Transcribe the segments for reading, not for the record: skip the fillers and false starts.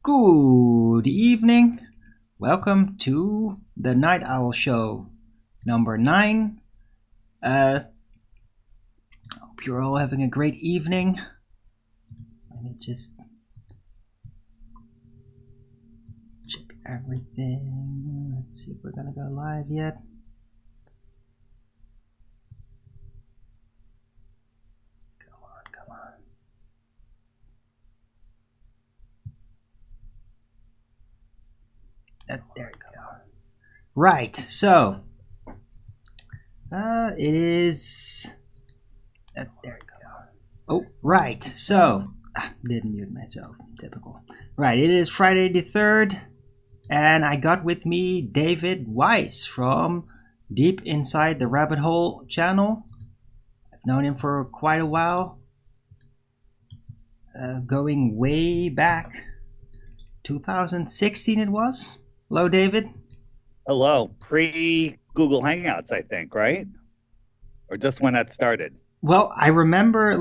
Good evening. Welcome to the Night Owl Show, number 9. Hope you're all having a great evening. Let me just check everything. Let's see if we're gonna go live yet. Come on. There you go. Right, so it is. There you go. Oh, right. So didn't mute myself. Typical. Right, it is Friday the 3rd, and I got with me David Weiss from Deep Inside the Rabbit Hole channel. I've known him for quite a while, going way back, 2016 it was. Hello, David. Hello. Pre-Google Hangouts, I think, right? Or just when that started? Well, I remember,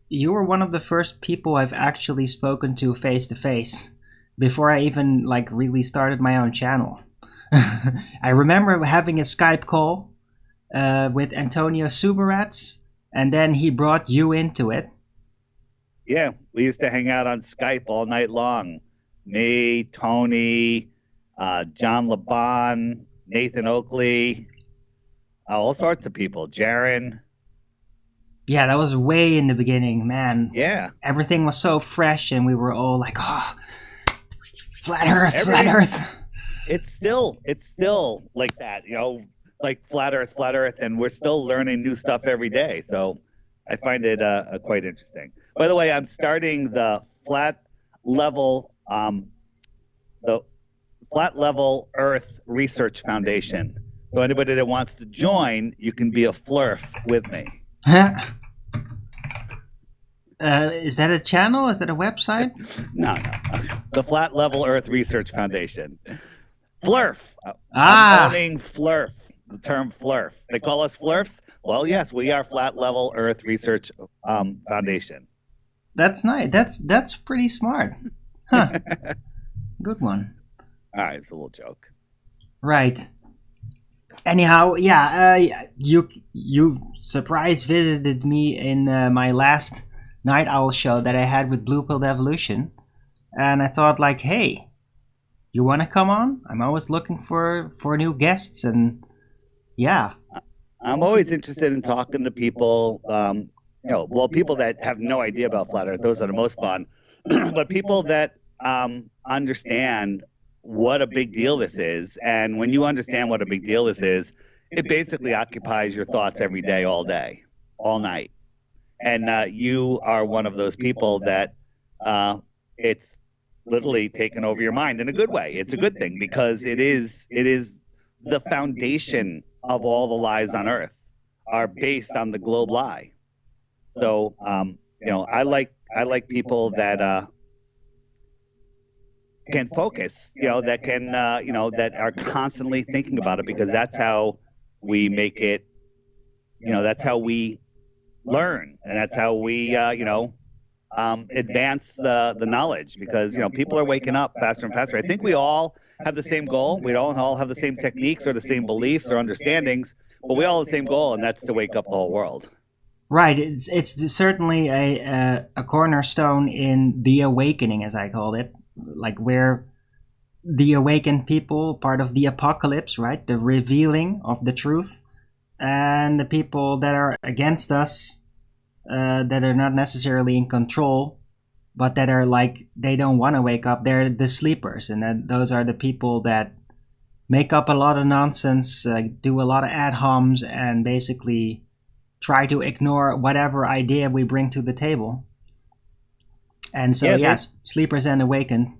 you were one of the first people I've actually spoken to face-to-face before I even, really started my own channel. I remember having a Skype call with Antonio Subarats, and then he brought you into it. Yeah, we used to hang out on Skype all night long. Me, Tony, John Laban, Nathan Oakley, all sorts of people. Jaron. Yeah, that was way in the beginning, man. Yeah. Everything was so fresh, and we were all like, oh, flat Earth. It's still like that, like flat Earth, and we're still learning new stuff every day. So I find it quite interesting. By the way, I'm starting the Flat Level Earth Research Foundation. So anybody that wants to join, you can be a flurf with me. Is that a channel? Is that a website? No. The Flat Level Earth Research Foundation. Flurf. I'm calling flurf. The term flurf. They call us flurfs? Well, yes, we are Flat Level Earth Research Foundation. That's nice. That's pretty smart. Huh. Good one. All right, it's a little joke. Right. Anyhow, yeah, you surprise visited me in my last Night Owl show that I had with Blue Pilled Evolution, and I thought, hey, you want to come on? I'm always looking for new guests, and yeah. I'm always interested in talking to people, people that have no idea about Flat Earth. Those are the most fun. But people that understand what a big deal this is. And when you understand what a big deal this is, it basically occupies your thoughts every day, all day, all night. And you are one of those people that it's literally taken over your mind in a good way. It's a good thing because it is the foundation of all the lies on Earth are based on the globe lie. So, I like people that can focus, that can, that are constantly thinking about it, because that's how we make it, that's how we learn, and that's how we, advance the knowledge, because, people are waking up faster and faster. I think we all have the same goal. We don't all have the same techniques or the same beliefs or understandings, but we all have the same goal, and that's to wake up the whole world. Right. It's certainly a cornerstone in the awakening, as I called it. Where the awakened people, part of the apocalypse, right? The revealing of the truth, and the people that are against us, that are not necessarily in control, but that are they don't want to wake up. They're the sleepers, and those are the people that make up a lot of nonsense, do a lot of ad homs, and basically try to ignore whatever idea we bring to the table. And so, yes, sleepers and awakened.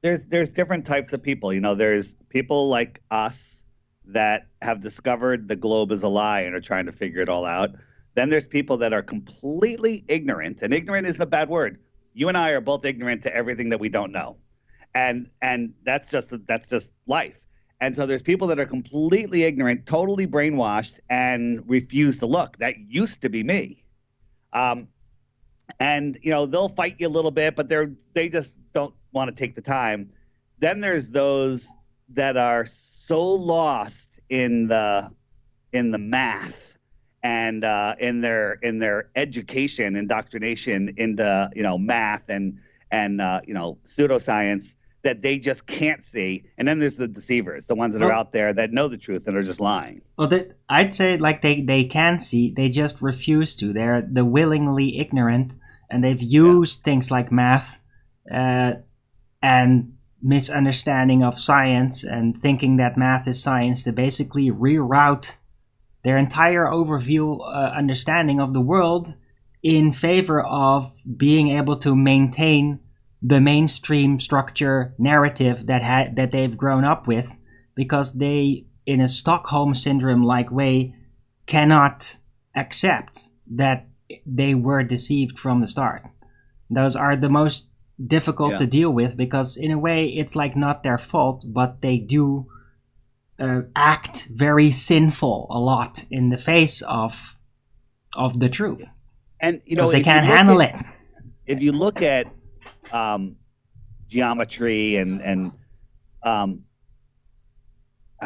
There's different types of people. There's people like us that have discovered the globe is a lie and are trying to figure it all out. Then there's people that are completely ignorant, and ignorant is a bad word. You and I are both ignorant to everything that we don't know, and that's just life. And so there's people that are completely ignorant, totally brainwashed, and refuse to look. That used to be me. and they'll fight you a little bit, but they just don't want to take the time. Then there's those that are so lost in the math and in their education, indoctrination into math and pseudoscience, that they just can't see. And then there's the deceivers, the ones that are out there that know the truth and are just lying. Well, I'd say like they can see, they just refuse to. They're the willingly ignorant, and they've used things like math and misunderstanding of science and thinking that math is science to basically reroute their entire overview understanding of the world in favor of being able to maintain the mainstream structure narrative that they've grown up with, because they, in a Stockholm syndrome-like way, cannot accept that they were deceived from the start. Those are the most difficult to deal with, because in a way it's like not their fault, but they do act very sinful a lot in the face of the truth, and because they can't handle it. If you look at geometry and I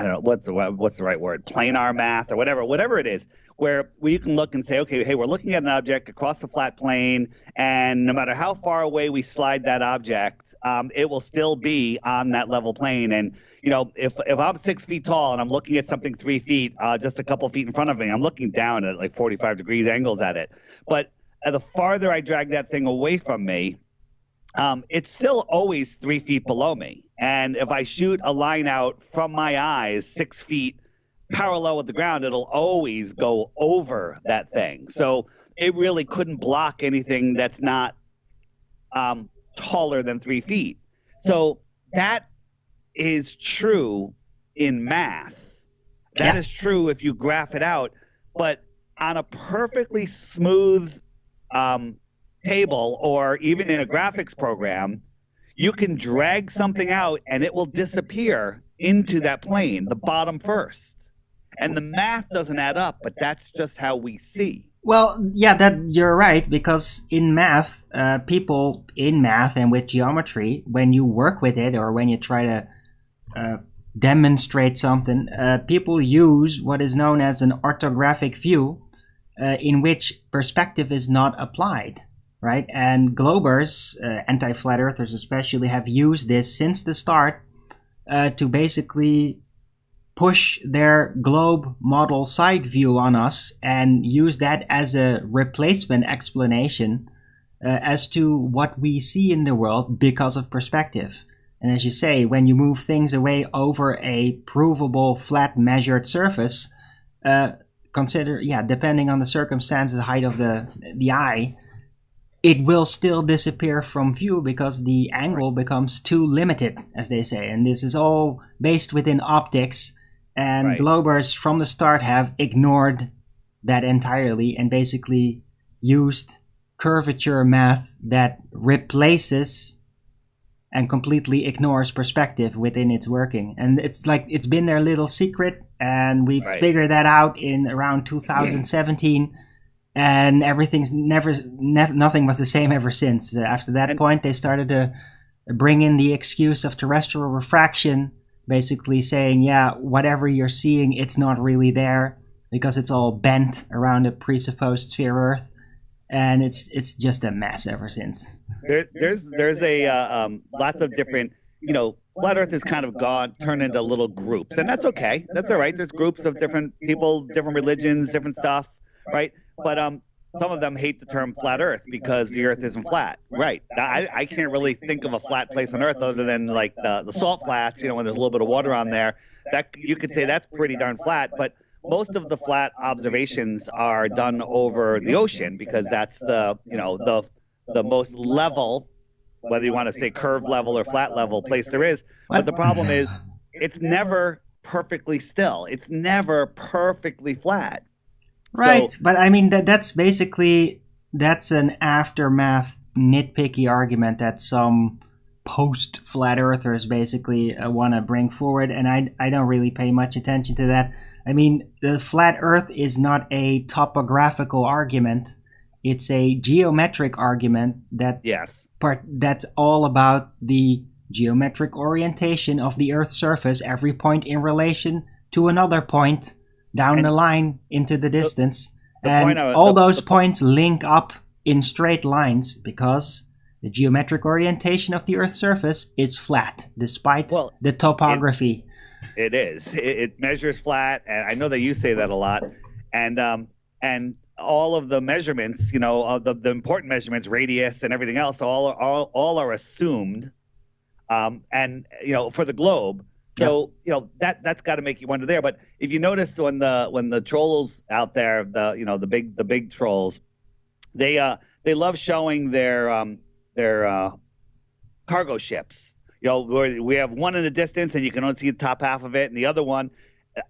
don't know what's the right word, planar math or whatever it is, where you can look and say, okay, hey, we're looking at an object across the flat plane, and no matter how far away we slide that object, it will still be on that level plane. And if I'm 6 feet tall and I'm looking at something 3 feet, just a couple feet in front of me, I'm looking down at like 45 degrees angles at it. But the farther I drag that thing away from me, it's still always 3 feet below me. And if I shoot a line out from my eyes 6 feet parallel with the ground, it'll always go over that thing. So it really couldn't block anything that's not taller than 3 feet. So that is true in math. That is true if you graph it out. But on a perfectly smooth table, or even in a graphics program, you can drag something out and it will disappear into that plane, the bottom first. And the math doesn't add up, but that's just how we see. Well, yeah, that you're right, because in math, people in math and with geometry, when you work with it or when you try to demonstrate something, people use what is known as an orthographic view, in which perspective is not applied. Right, and Globers, anti-flat earthers especially, have used this since the start to basically push their globe model side view on us and use that as a replacement explanation as to what we see in the world because of perspective. And as you say, when you move things away over a provable flat measured surface, consider, depending on the circumstances, the height of the eye, it will still disappear from view because the angle becomes too limited, as they say. And this is all based within optics. And Globers from the start have ignored that entirely and basically used curvature math that replaces and completely ignores perspective within its working. And it's like it's been their little secret, and we figured that out in around 2017. And everything's nothing was the same ever since. After that point, they started to bring in the excuse of terrestrial refraction, basically saying, yeah, whatever you're seeing, it's not really there because it's all bent around a presupposed sphere Earth. And it's just a mess ever since. There's a lots of different, flat Earth has kind of turned into little groups, and that's okay. That's all right. There's groups of different people, different religions, different stuff, right? But some of them hate the term flat Earth because the Earth isn't flat. Right. I can't really think of a flat place on Earth other than like the salt flats, when there's a little bit of water on there. That you could say that's pretty darn flat. But most of the flat observations are done over the ocean because that's the most level, whether you want to say curved level or flat level place there is. But the problem is it's never perfectly still. It's never perfectly flat. Right, so, but I mean that's an aftermath nitpicky argument that some post-flat earthers basically want to bring forward, and I don't really pay much attention to that. I mean, the flat Earth is not a topographical argument. It's a geometric argument Yes. that's all about the geometric orientation of the Earth's surface, every point in relation to another point down the line into the distance. And all those points link up in straight lines because the geometric orientation of the Earth's surface is flat, despite the topography. It is. It measures flat, and I know that you say that a lot. And all of the measurements, of the important measurements, radius and everything else, all are assumed. And for the globe. So that's got to make you wonder there. But if you notice when the trolls out there, the big trolls, they love showing their cargo ships. Where we have one in the distance and you can only see the top half of it, and the other one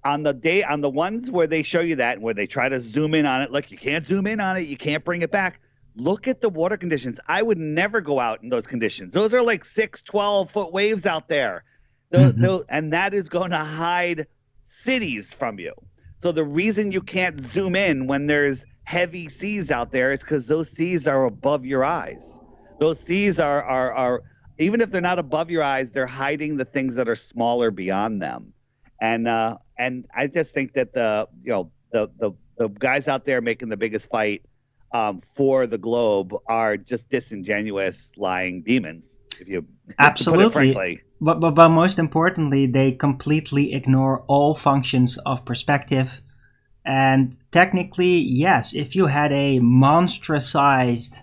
on the ones where they show you that, where they try to zoom in on it. Look, you can't zoom in on it. You can't bring it back. Look at the water conditions. I would never go out in those conditions. Those are like 6, 12-foot waves out there. And that is going to hide cities from you. So the reason you can't zoom in when there's heavy seas out there is because those seas are above your eyes. Those seas are even if they're not above your eyes, they're hiding the things that are smaller beyond them. And I just think that the guys out there making the biggest fight for the globe are just disingenuous, lying demons. If you absolutely, put it frankly. But most importantly, they completely ignore all functions of perspective. And technically, yes, if you had a monstrous-sized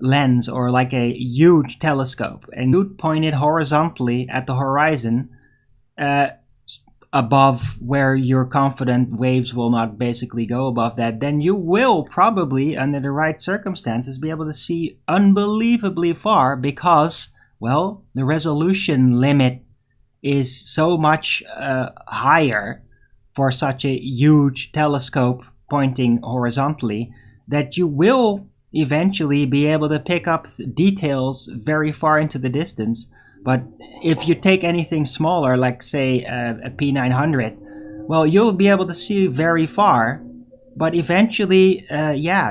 lens or like a huge telescope and you'd point it horizontally at the horizon, above where you're confident waves will not basically go above that, then you will probably, under the right circumstances, be able to see unbelievably far because, well, the resolution limit is so much higher for such a huge telescope pointing horizontally that you will eventually be able to pick up details very far into the distance. But if you take anything smaller, like say a P900, well, you'll be able to see very far, but eventually,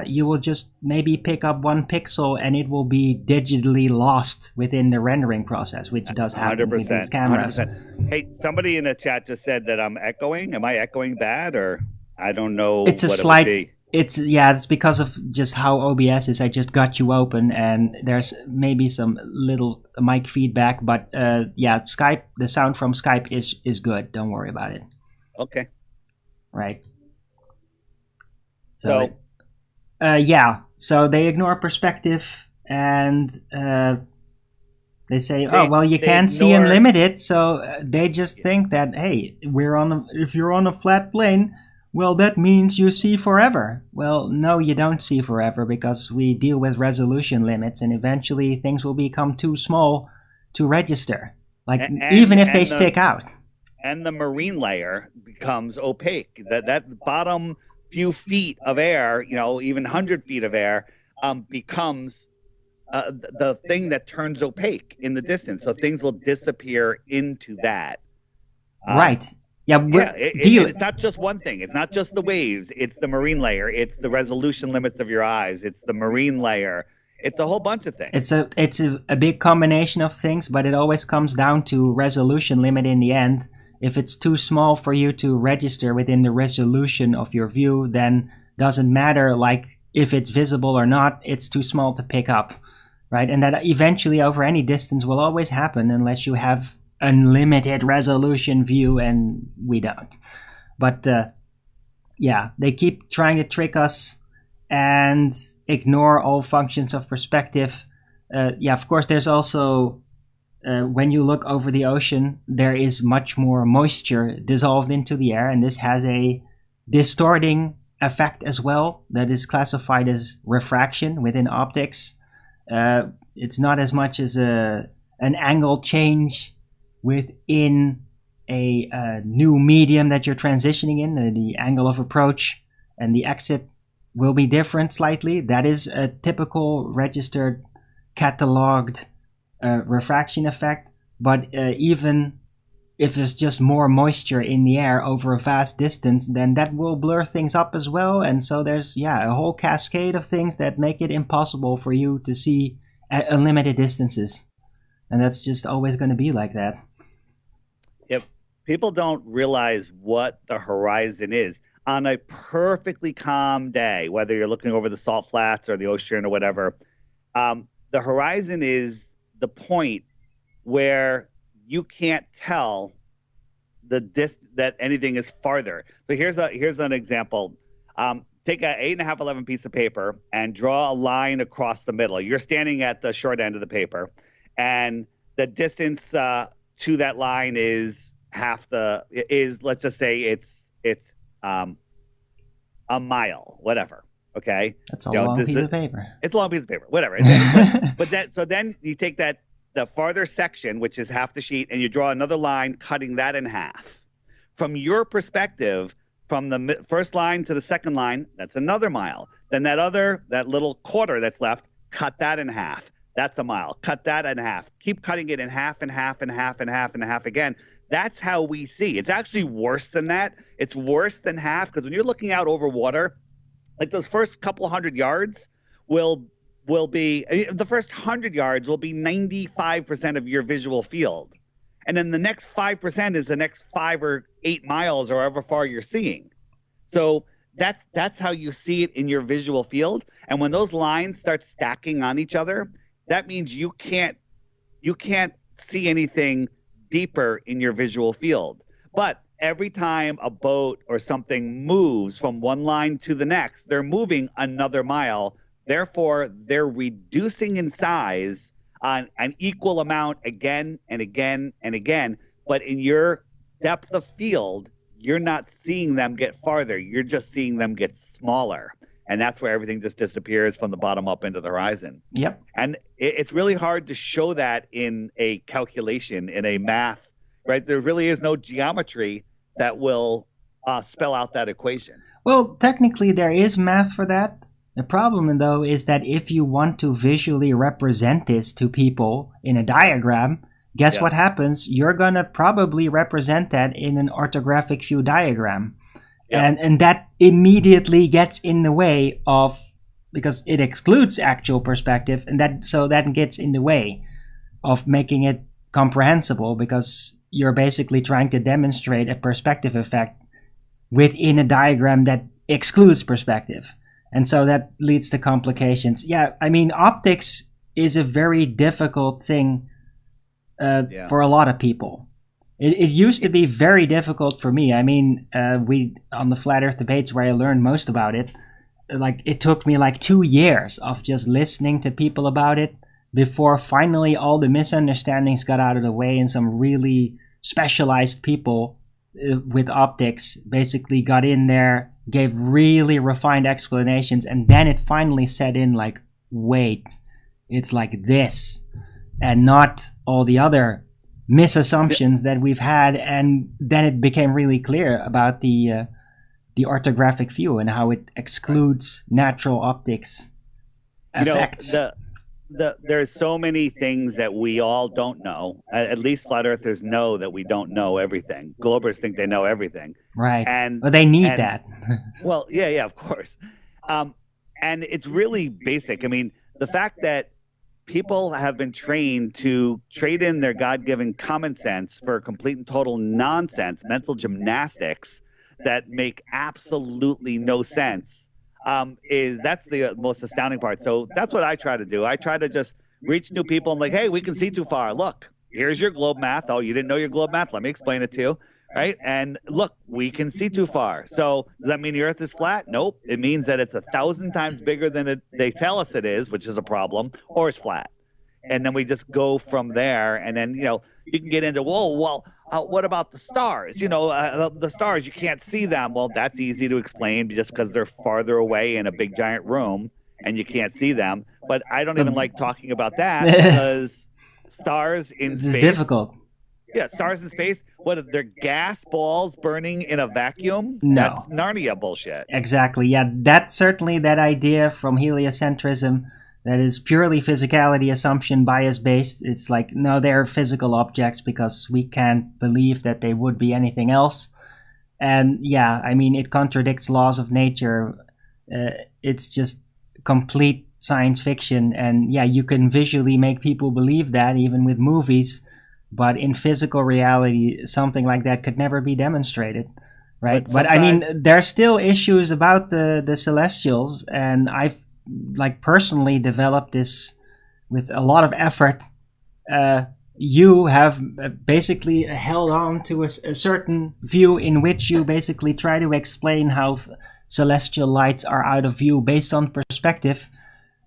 you will just maybe pick up 1 pixel and it will be digitally lost within the rendering process, which does happen with these cameras. 100%. Hey, somebody in the chat just said that I'm echoing. Am I echoing bad, or I don't know it's a what slight, it would be? It's because of just how OBS is. I just got you open and there's maybe some little mic feedback, but Skype, the sound from Skype is good. Don't worry about it. Okay. Right. So they ignore perspective and they say, you can't see unlimited. So they just think that, hey, if you're on a flat plane, well, that means you see forever. Well, no, you don't see forever because we deal with resolution limits and eventually things will become too small to register, even if they stick out. And the marine layer becomes opaque. That bottom few feet of air, even 100 feet of air, becomes the thing that turns opaque in the distance. So things will disappear into that. Right. It's not just one thing. It's not just the waves. It's the marine layer. It's the resolution limits of your eyes. It's the marine layer. It's a whole bunch of things. It's a big combination of things, but it always comes down to resolution limit in the end. If it's too small for you to register within the resolution of your view, then doesn't matter if it's visible or not, it's too small to pick up, right? And that eventually over any distance will always happen unless you have unlimited resolution view, and we don't. But they keep trying to trick us and ignore all functions of perspective. Of course, there's also when you look over the ocean, there is much more moisture dissolved into the air, and this has a distorting effect as well that is classified as refraction within optics. It's not as much as an angle change within a new medium that you're transitioning in. The angle of approach and the exit will be different slightly. That is a typical registered cataloged refraction effect. But even if there's just more moisture in the air over a vast distance, then that will blur things up as well. And so there's, a whole cascade of things that make it impossible for you to see at unlimited distances. And that's just always going to be like that. Yep. People don't realize what the horizon is. On a perfectly calm day, whether you're looking over the salt flats or the ocean or whatever, the horizon is the point where you can't tell that anything is farther. So here's an example. Take an 8.511 piece of paper and draw a line across the middle. You're standing at the short end of the paper, and the distance to that line is let's just say it's a mile, whatever. Okay, that's a long piece of paper. It's a long piece of paper, whatever. So then you take the farther section, which is half the sheet, and you draw another line cutting that in half. From your perspective, from the first line to the second line, that's another mile. Then that little quarter that's left, cut that in half. That's a mile. Cut that in half. Keep cutting it in half and half and half and half and half again. That's how we see. It's actually worse than that. It's worse than half, because when you're looking out over water, like those first couple hundred yards will be the first 100 yards will be 95% of your visual field. And then the next 5% is the next 5 or 8 miles or however far you're seeing. So that's how you see it in your visual field. And when those lines start stacking on each other, that means you can't see anything deeper in your visual field. But every time a boat or something moves from one line to the next, they're moving another mile. Therefore, they're reducing in size on an equal amount again and again and again. But in your depth of field, you're not seeing them get farther. You're just seeing them get smaller. And that's where everything just disappears from the bottom up into the horizon. Yep. And it's really hard to show that in a calculation, in a math, right? There really is no geometry that will spell out that equation. Well, technically there is math for that. The problem, though, is that if you want to visually represent this to people in a diagram, guess what happens? You're going to probably represent that in an orthographic view diagram. Yeah. And that immediately gets in the way of, because it excludes actual perspective, and that gets in the way of making it comprehensible, because you're basically trying to demonstrate a perspective effect within a diagram that excludes perspective. And so that leads to complications. Yeah, I mean, optics is a very difficult thing for a lot of people. It used to be very difficult for me. I mean, on the Flat Earth debates where I learned most about it, it took me 2 years of just listening to people about it before finally all the misunderstandings got out of the way, and some really specialized people with optics basically got in there, gave really refined explanations, and then it finally set in wait, it's like this and not all the other misassumptions that we've had. And then it became really clear about the orthographic view and how it excludes natural optics effects. There's so many things that we all don't know. At least flat earthers know that we don't know everything. Globers think they know everything. Right. But they need that. Well, yeah, of course. And it's really basic. I mean, the fact that people have been trained to trade in their God-given common sense for complete and total nonsense, mental gymnastics that make absolutely no sense. That's the most astounding part. So that's what I try to do. I try to just reach new people and hey, we can see too far. Look, here's your globe math. Oh, you didn't know your globe math? Let me explain it to you. Right? And look, we can see too far. So does that mean the Earth is flat? Nope. It means that it's 1,000 times bigger than they tell us it is, which is a problem, or it's flat. And then we just go from there. And then, you can get into, what about the stars? The stars, you can't see them. Well, that's easy to explain just because they're farther away in a big giant room and you can't see them. But I don't even like talking about that because stars in space. This is difficult. Yeah, stars in space. What, they're gas balls burning in a vacuum? No. That's Narnia bullshit. Exactly. Yeah, that's certainly that idea from heliocentrism that is purely physicality assumption bias based. It's like, no, they're physical objects because we can't believe that they would be anything else. And yeah, I mean, it contradicts laws of nature. It's just complete science fiction. And yeah, you can visually make people believe that even with movies, but in physical reality, something like that could never be demonstrated. Right. But I mean, there's still issues about the celestials, and I've like personally developed this with a lot of effort. You have basically held on to a certain view in which you basically try to explain how celestial lights are out of view based on perspective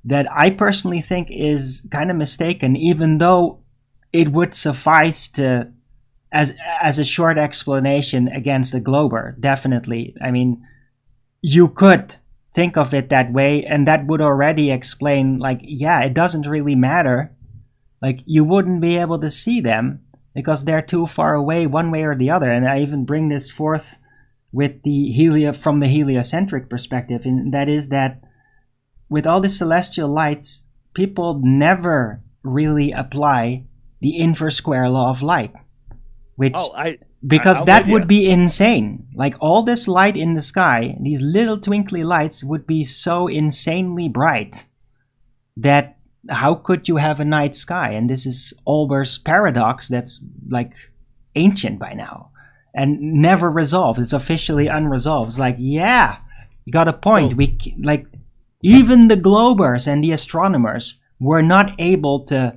that I personally think is kind of mistaken, even though it would suffice to as a short explanation against a glober. Definitely. I mean, you could think of it that way, and that would already explain, like, yeah, it doesn't really matter. Like, you wouldn't be able to see them because they're too far away one way or the other. And I even bring this forth with the from the heliocentric perspective, and that is that with all the celestial lights, people never really apply the inverse square law of light, which because that would be insane. Like, all this light in the sky, these little twinkly lights would be so insanely bright that how could you have a night sky? And this is Olber's paradox that's like ancient by now and never resolved. It's officially unresolved. It's like, yeah, got a point. Even the globers and the astronomers were not able to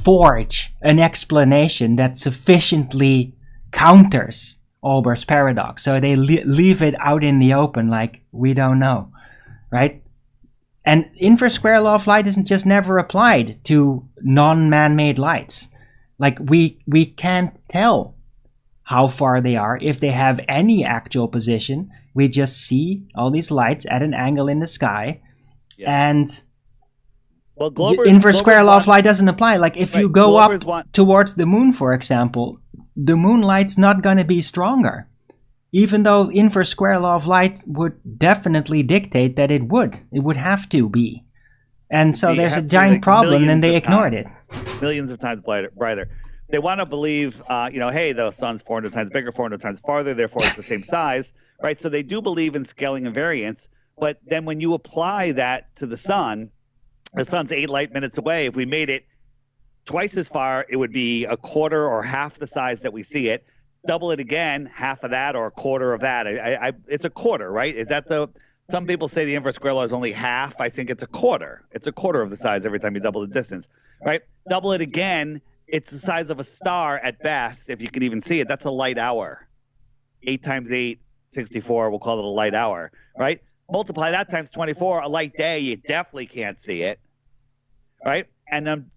forge an explanation that sufficiently counters Olber's paradox. So they leave it out in the open, like, we don't know, right? And inverse square law of light isn't just never applied to non-man-made lights. Like, we can't tell how far they are if they have any actual position. We just see all these lights at an angle in the sky, and inverse square law of light doesn't apply. Like, if you go up towards the moon, for example, the moonlight's not going to be stronger, even though inverse square law of light would definitely dictate that it would have to be. And so there's a giant problem, and they ignored it. Millions of times brighter. They want to believe, hey, the sun's 400 times bigger, 400 times farther, therefore it's the same size, right? So they do believe in scaling and variance, but then when you apply that to the sun's 8 light minutes away. If we made it twice as far, it would be a quarter or half the size that we see it. Double it again, half of that or a quarter of that. It's a quarter, right? Is that some people say the inverse square law is only half. I think it's a quarter. It's a quarter of the size every time you double the distance, right? Double it again, it's the size of a star at best, if you can even see it. That's a light hour. 8 times 8, 64, we'll call it a light hour, right? Multiply that times 24, a light day, you definitely can't see it, right? And then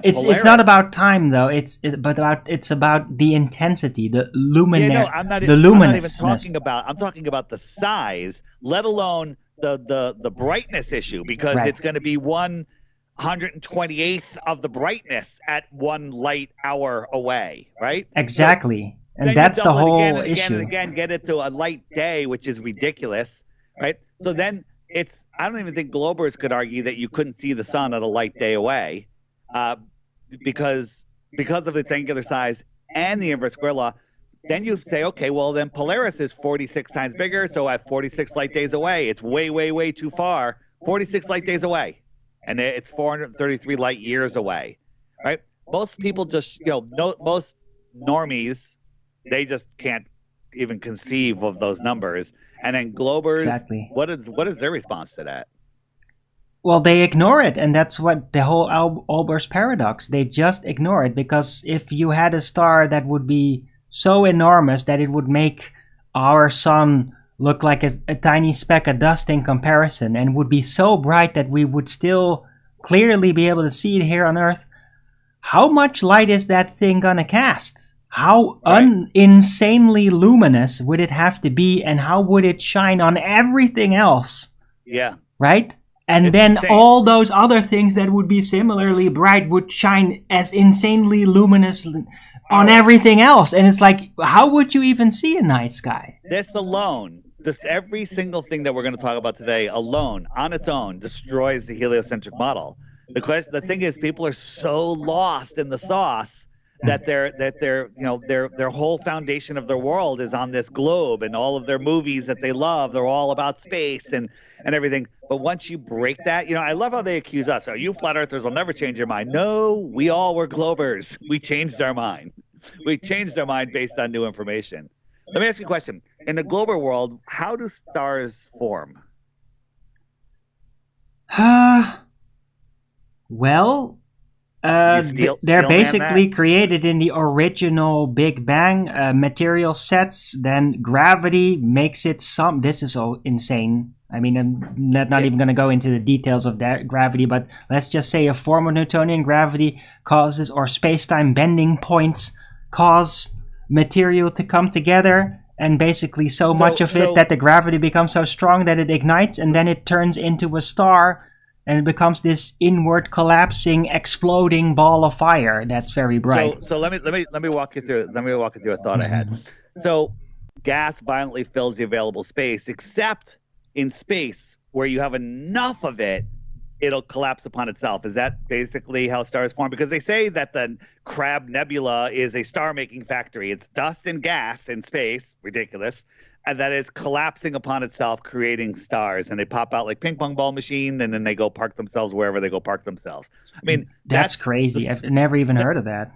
it's not about time, though. It's about the intensity, the luminous. I'm not even talking about. I'm talking about the size, let alone the brightness issue, because it's going to be 128th of the brightness at 1 light hour away, right? Exactly. So, and that's the whole issue. Again, get it to a light day, which is ridiculous, right? So then I don't even think globers could argue that you couldn't see the sun at a light day away, because of its angular size and the inverse square law. Then you say, okay, well, then Polaris is 46 times bigger, so at 46 light days away, it's way, way, way too far. 46 light days away, and it's 433 light years away, right? Most people just, most normies, they just can't even conceive of those numbers. And then globers, exactly. What is their response to that? Well, they ignore it, and that's what the whole Olber's paradox. They just ignore it, because if you had a star that would be so enormous that it would make our sun look like a tiny speck of dust in comparison, and would be so bright that we would still clearly be able to see it here on Earth, how much light is that thing gonna cast? How insanely luminous would it have to be, and how would it shine on everything else? Yeah. Right? And then all those other things that would be similarly bright would shine as insanely luminous on everything else. And it's like, how would you even see a night sky? This alone just every single thing that we're going to talk about today alone, on its own, destroys the heliocentric model. The thing is, people are so lost in the sauce that their whole foundation of their world is on this globe, and all of their movies that they love, they're all about space and everything. But once you break that, I love how they accuse us. Oh, you flat earthers will never change your mind. No, we all were globers. We changed our mind. We changed our mind based on new information. Let me ask you a question. In the global world, how do stars form? Well, they're basically created in the original Big Bang. Material sets, then gravity makes it some. This is so insane. I mean, I'm not even going to go into the details of that gravity, but let's just say a form of Newtonian gravity causes, or space-time bending points cause material to come together, and basically so much of it that the gravity becomes so strong that it ignites, and then it turns into a star, and it becomes this inward collapsing, exploding ball of fire that's very bright. So let me walk you through. Let me walk you through a thought I had. So gas violently fills the available space, except in space where you have enough of it, it'll collapse upon itself. Is that basically how stars form? Because they say that the Crab Nebula is a star-making factory. It's dust and gas in space, ridiculous, and that is collapsing upon itself, creating stars. And they pop out like ping pong ball machine, and then they go park themselves wherever they go park themselves. I mean, that's crazy. I've never even heard of that.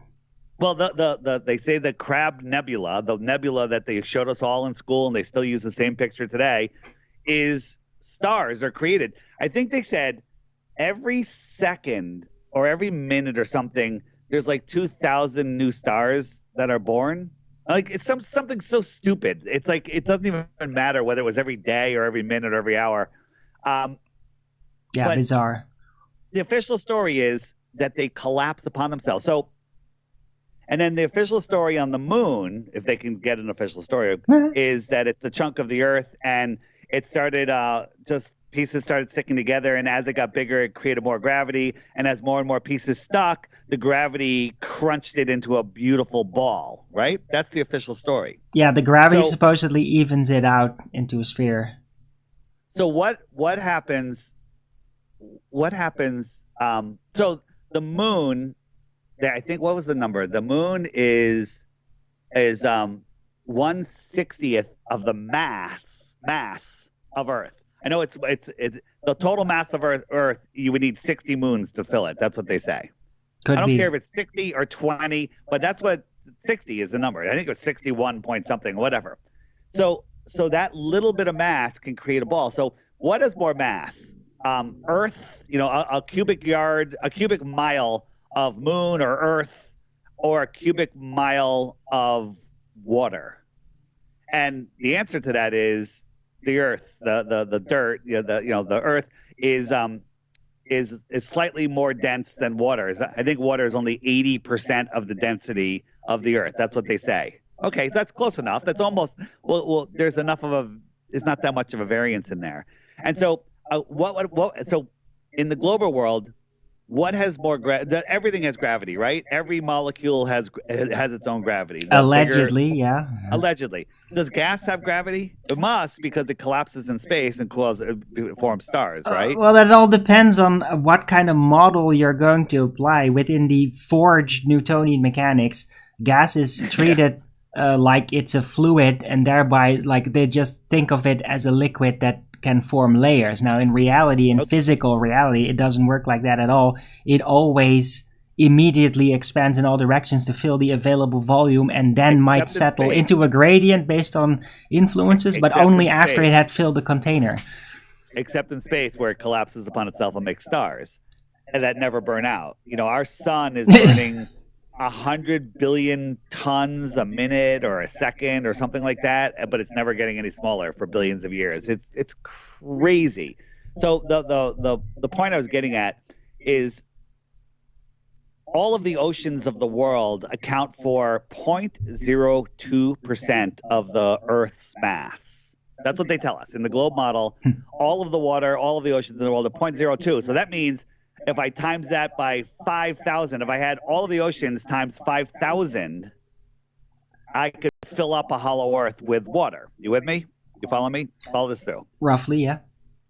Well, they say the Crab Nebula, the nebula that they showed us all in school, and they still use the same picture today, is stars are created. I think they said every second or every minute or something, there's like 2,000 new stars that are born. Like, it's something so stupid. It's like, it doesn't even matter whether it was every day or every minute or every hour. Bizarre. The official story is that they collapse upon themselves. So, and then the official story on the moon, if they can get an official story, is that it's a chunk of the Earth, and it started just pieces started sticking together, and as it got bigger, it created more gravity, and as more and more pieces stuck, the gravity crunched it into a beautiful ball, right? That's the official story. Yeah, the gravity supposedly evens it out into a sphere. So what happens? What happens? So the moon, I think, what was the number? The moon is 1/60th of the mass of Earth. I know it's the total mass of Earth. You would need 60 moons to fill it. That's what they say. I don't care if it's 60 or 20, but that's what 60 is the number. I think it was 61 point something, whatever. So that little bit of mass can create a ball. So what is more mass? Earth, a cubic mile of moon or Earth, or a cubic mile of water? And the answer to that is the Earth, the dirt, the Earth is slightly more dense than water. I think water is only 80% of the density of the Earth. That's what they say. Okay, so that's close enough. That's almost well. There's enough it's not that much of a variance in there. And so so in the global world, what has more everything has gravity, right? Every molecule has its own gravity. Allegedly, yeah. Allegedly. Does gas have gravity? It must, because it collapses in space and forms stars, right? Well, that all depends on what kind of model you're going to apply. Within the forged Newtonian mechanics, gas is treated like it's a fluid, and thereby like they just think of it as a liquid that can form layers. Now, in reality, in physical reality, it doesn't work like that at all. It always immediately expands in all directions to fill the available volume, and then might settle into a gradient based on influences, but only after it had filled the container. Except in space, where it collapses upon itself and makes stars, and that never burn out. Our sun is burning 100 billion tons a minute or a second or something like that, but it's never getting any smaller for billions of years. It's crazy. So the point I was getting at is all of the oceans of the world account for 0.02% of the Earth's mass. That's what they tell us in the globe model. All of the water, all of the oceans in the world are 0.02. So that means if I times that by 5,000, if I had all of the oceans times 5,000, I could fill up a hollow Earth with water. You with me? You follow me? Follow this through. Roughly, yeah.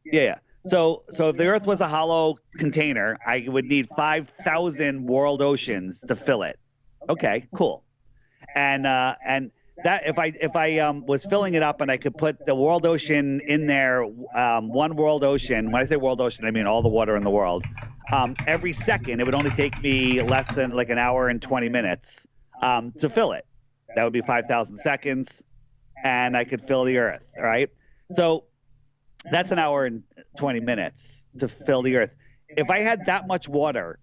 Yeah. So if the Earth was a hollow container, I would need 5,000 world oceans to fill it. Okay, cool. And that if I was filling it up and I could put the world ocean in there, one world ocean. When I say world ocean, I mean all the water in the world. Every second, it would only take me less than like an hour and 20 minutes to fill it. That would be 5,000 seconds, and I could fill the Earth. All right. So that's an hour and 20 minutes to fill the Earth. If I had that much water,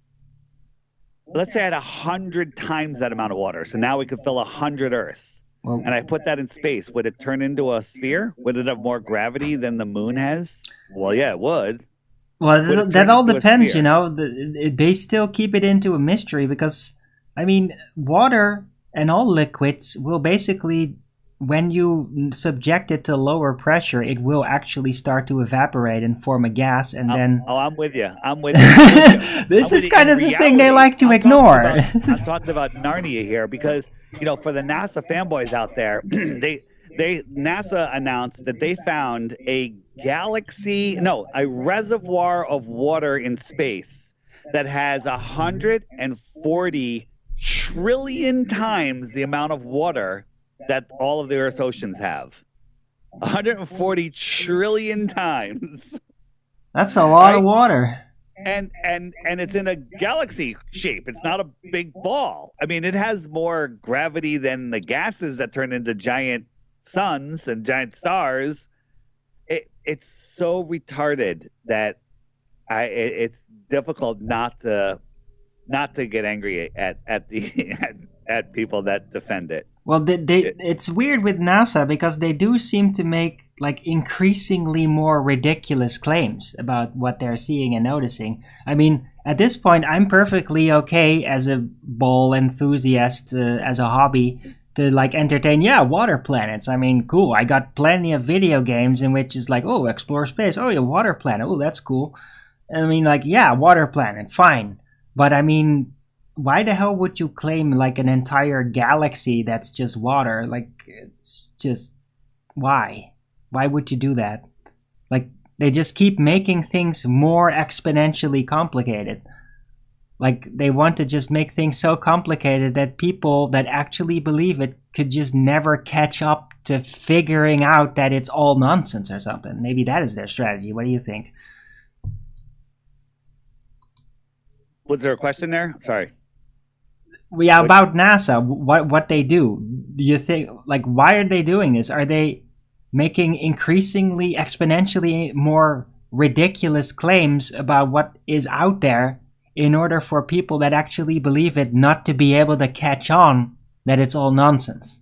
let's say I had 100 times that amount of water. So now we could fill 100 Earths. Well, And I put that in space. Would it turn into a sphere? Would it have more gravity than the moon has? Well, yeah, it would. well, that all depends, you know. They still keep it into a mystery because, I mean, water and all liquids will basically, when you subject it to lower pressure, it will actually start to evaporate and form a gas, and then. Oh, I'm with you. I'm with you. This is kind of the thing they like to ignore. I'm talking about Narnia here because, you know, for the NASA fanboys out there, NASA announced that they found a reservoir of water in space that has 140 trillion times the amount of water that all of the Earth's oceans have. 140 trillion times. That's a lot of water. And it's in a galaxy shape. It's not a big ball. I mean, it has more gravity than the gases that turn into giant suns and giant stars. It's so retarded that it's difficult not to get angry at people that defend it. Well, it's weird with NASA because they do seem to make like increasingly more ridiculous claims about what they're seeing and noticing. I mean, at this point, I'm perfectly okay as a ball enthusiast, as a hobby, to like entertain, water planets. I mean, cool. I got plenty of video games in which it's like, oh, explore space. Oh, yeah, water planet. Oh, that's cool. I mean, like, yeah, water planet, fine. But I mean, why the hell would you claim like an entire galaxy that's just water? Like, it's just, why? Why would you do that? Like, they just keep making things more exponentially complicated. Like, they want to just make things so complicated that people that actually believe it could just never catch up to figuring out that it's all nonsense or something. Maybe that is their strategy. What do you think? Was there a question there? Sorry. Yeah, about NASA, what they do. Do you think, like, why are they doing this? Are they making increasingly, exponentially more ridiculous claims about what is out there in order for people that actually believe it not to be able to catch on that it's all nonsense?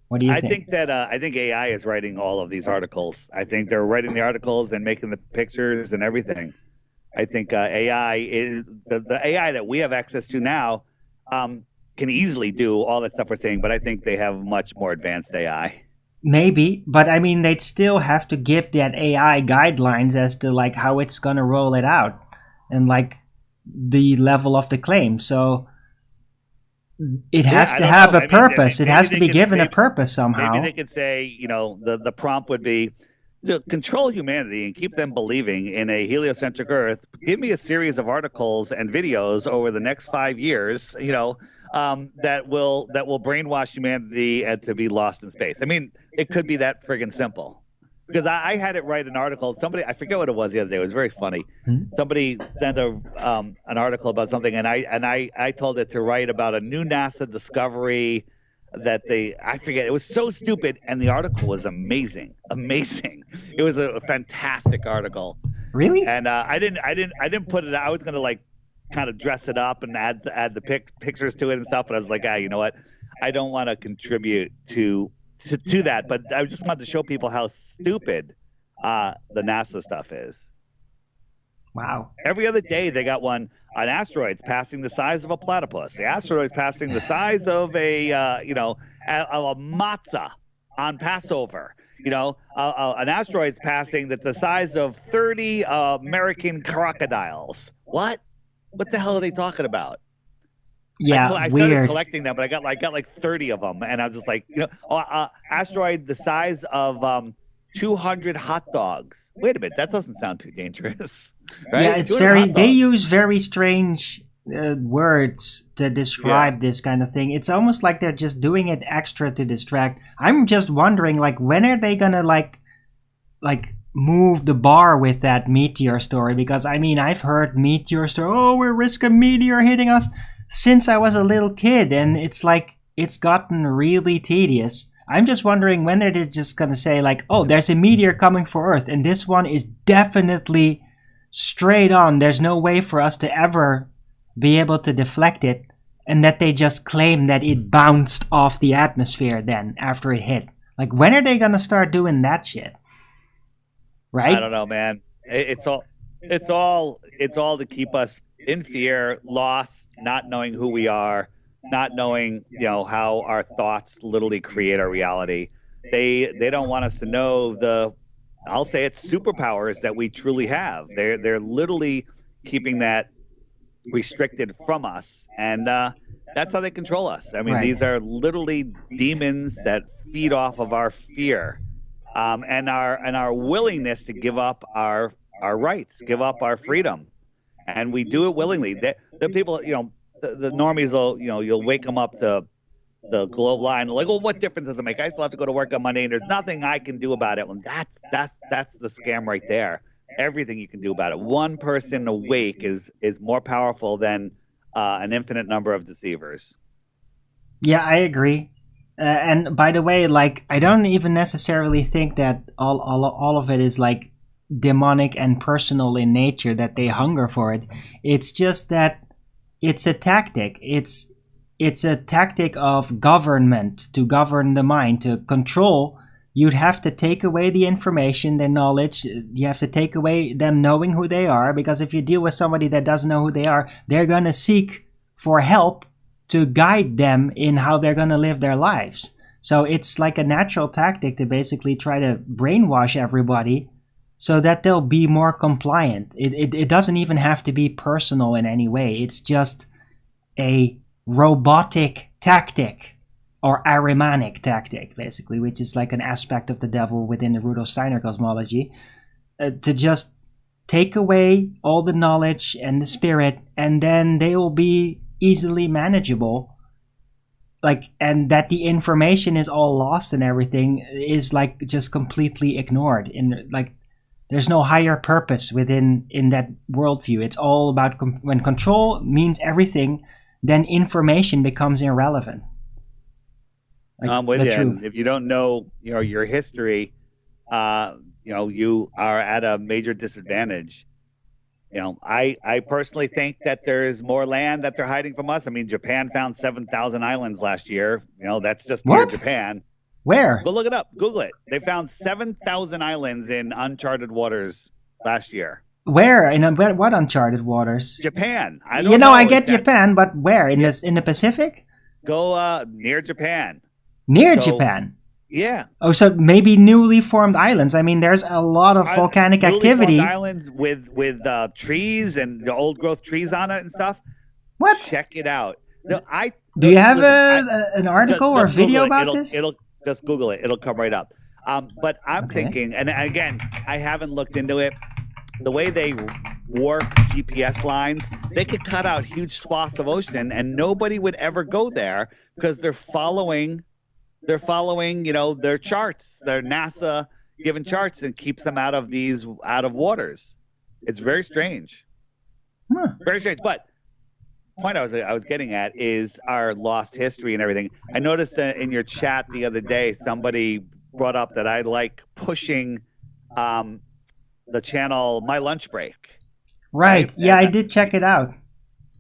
What do you think? I think AI is writing all of these articles. I think they're writing the articles and making the pictures and everything. I think AI is the AI that we have access to now can easily do all that stuff we're saying, but I think they have much more advanced AI. Maybe, but I mean, they'd still have to give that AI guidelines as to like how it's gonna roll it out and like the level of the claim. So it has to have a purpose. It has to be given a purpose somehow. Maybe they could say, you know, the prompt would be to control humanity and keep them believing in a heliocentric Earth. Give me a series of articles and videos over the next 5 years, you know, that will brainwash humanity and to be lost in space. I mean, it could be that friggin' simple. Because I had it write an article. Somebody, I forget what it was the other day. It was very funny. Somebody sent an article about something, and I told it to write about a new NASA discovery that I forget. It was so stupid, and the article was amazing. It was a fantastic article. Really? And I didn't put it. I was gonna like kind of dress it up and add the pictures to it and stuff. But I was like, you know what? I don't want to contribute to that, but I just wanted to show people how stupid the NASA stuff is. Wow. Every other day they got one on asteroids passing the size of a platypus. The asteroids passing the size of a matzah on Passover. You know, an asteroid's passing that's the size of 30 American crocodiles. What the hell are they talking about? Yeah, I started collecting them, but I got like 30 of them, and I was just like, you know, asteroid the size of 200 hot dogs. Wait a minute, that doesn't sound too dangerous, right? Yeah, it's 200 very. hot They dogs. use very strange words to describe this kind of thing. It's almost like they're just doing it extra to distract. I'm just wondering, like, when are they gonna like move the bar with that meteor story? Because I mean, I've heard meteor story. Oh, we risk a meteor hitting us since I was a little kid, and it's like it's gotten really tedious. I'm just wondering when they're just gonna say like, oh, there's a meteor coming for Earth, and this one is definitely straight on. There's no way for us to ever be able to deflect it, and that they just claim that it bounced off the atmosphere then after it hit. Like, when are they gonna start doing that shit? Right? I don't know, man. It's all to keep us in fear, lost, not knowing who we are, not knowing, how our thoughts literally create our reality. They don't want us to know I'll say it's superpowers that we truly have. They're literally keeping that restricted from us, and that's how they control us. I mean, Right. These are literally demons that feed off of our fear, and our willingness to give up our rights, give up our freedom, and we do it willingly. The people, the normies will, you'll wake them up to the Globe line, like, well, what difference does it make? I still have to go to work on Monday, and there's nothing I can do about it. Well, that's the scam right there. Everything you can do about it. One person awake is more powerful than an infinite number of deceivers. Yeah, I agree. And by the way, like, I don't even necessarily think that all of it is like demonic and personal in nature, that they hunger for it. It's just that it's a tactic. It's a tactic of government to govern the mind, to control. You'd have to take away the information, their knowledge. You have to take away them knowing who they are, because if you deal with somebody that doesn't know who they are, they're going to seek for help to guide them in how they're going to live their lives. So it's like a natural tactic to basically try to brainwash everybody so that they'll be more compliant. It doesn't even have to be personal in any way. It's just a robotic tactic, or Ahrimanic tactic, basically, which is like an aspect of the devil within the Rudolf Steiner cosmology, to just take away all the knowledge and the spirit, and then they will be easily manageable. Like, and that the information is all lost and everything is like just completely ignored. In like, there's no higher purpose in that worldview. It's all about when control means everything, then information becomes irrelevant. Like, I'm with the you. truth. And if you don't know, your history, you are at a major disadvantage. I personally think that there's more land that they're hiding from us. I mean, Japan found 7,000 islands last year. That's just near What? Japan. Where? Go look it up. Google it. They found 7,000 islands in uncharted waters last year. Where? What uncharted waters? Japan. I don't know. I get exactly. Japan, but where? In the Pacific? Go near Japan. Near So- Japan. Yeah. Oh, so maybe newly formed islands. I mean, there's a lot of volcanic Newly activity. formed islands with trees and the old growth trees on it and stuff. What? Check it out. No, Do you have listen, an article or just video Google it. about this? It'll just Google it. It'll come right up. But I'm Okay. thinking, and again, I haven't looked into it. The way they warp GPS lines, they could cut out huge swaths of ocean, and nobody would ever go there because they're following, their charts, their NASA given charts, and keeps them out of waters. It's very strange. Huh. Very strange. But point I was getting at is our lost history and everything. I noticed that in your chat the other day, somebody brought up that I like pushing the channel My Lunch Break. Right. Right? Yeah, And- I did check it out.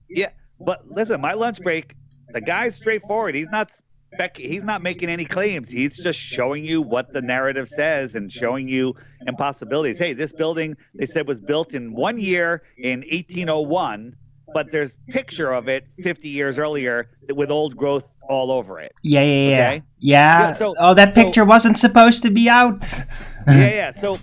Yeah, but listen, My Lunch Break, the guy's straightforward. He's not making any claims. He's just showing you what the narrative says and showing you impossibilities. Hey, this building, they said, was built in 1 year in 1801, but there's picture of it 50 years earlier with old growth all over it. Yeah. Okay. Yeah. Yeah, that picture wasn't supposed to be out. Yeah. So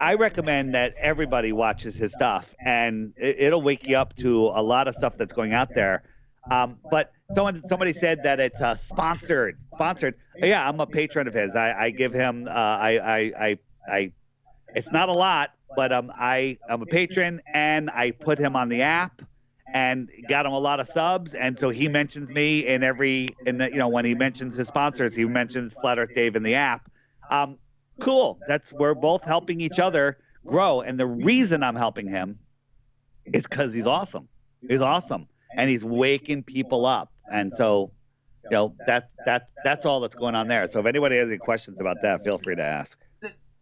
I recommend that everybody watches his stuff, and it'll wake you up to a lot of stuff that's going out there. But somebody said that it's sponsored. sponsored. Yeah, I'm a patron of his. I give him. It's not a lot, but I'm a patron, and I put him on the app, and got him a lot of subs, and so he mentions me when he mentions his sponsors, he mentions Flat Earth Dave in the app. Cool. We're both helping each other grow, and the reason I'm helping him is because he's awesome. He's awesome, and he's waking people up, and so that's all that's going on there. So if anybody has any questions about that, feel free to ask.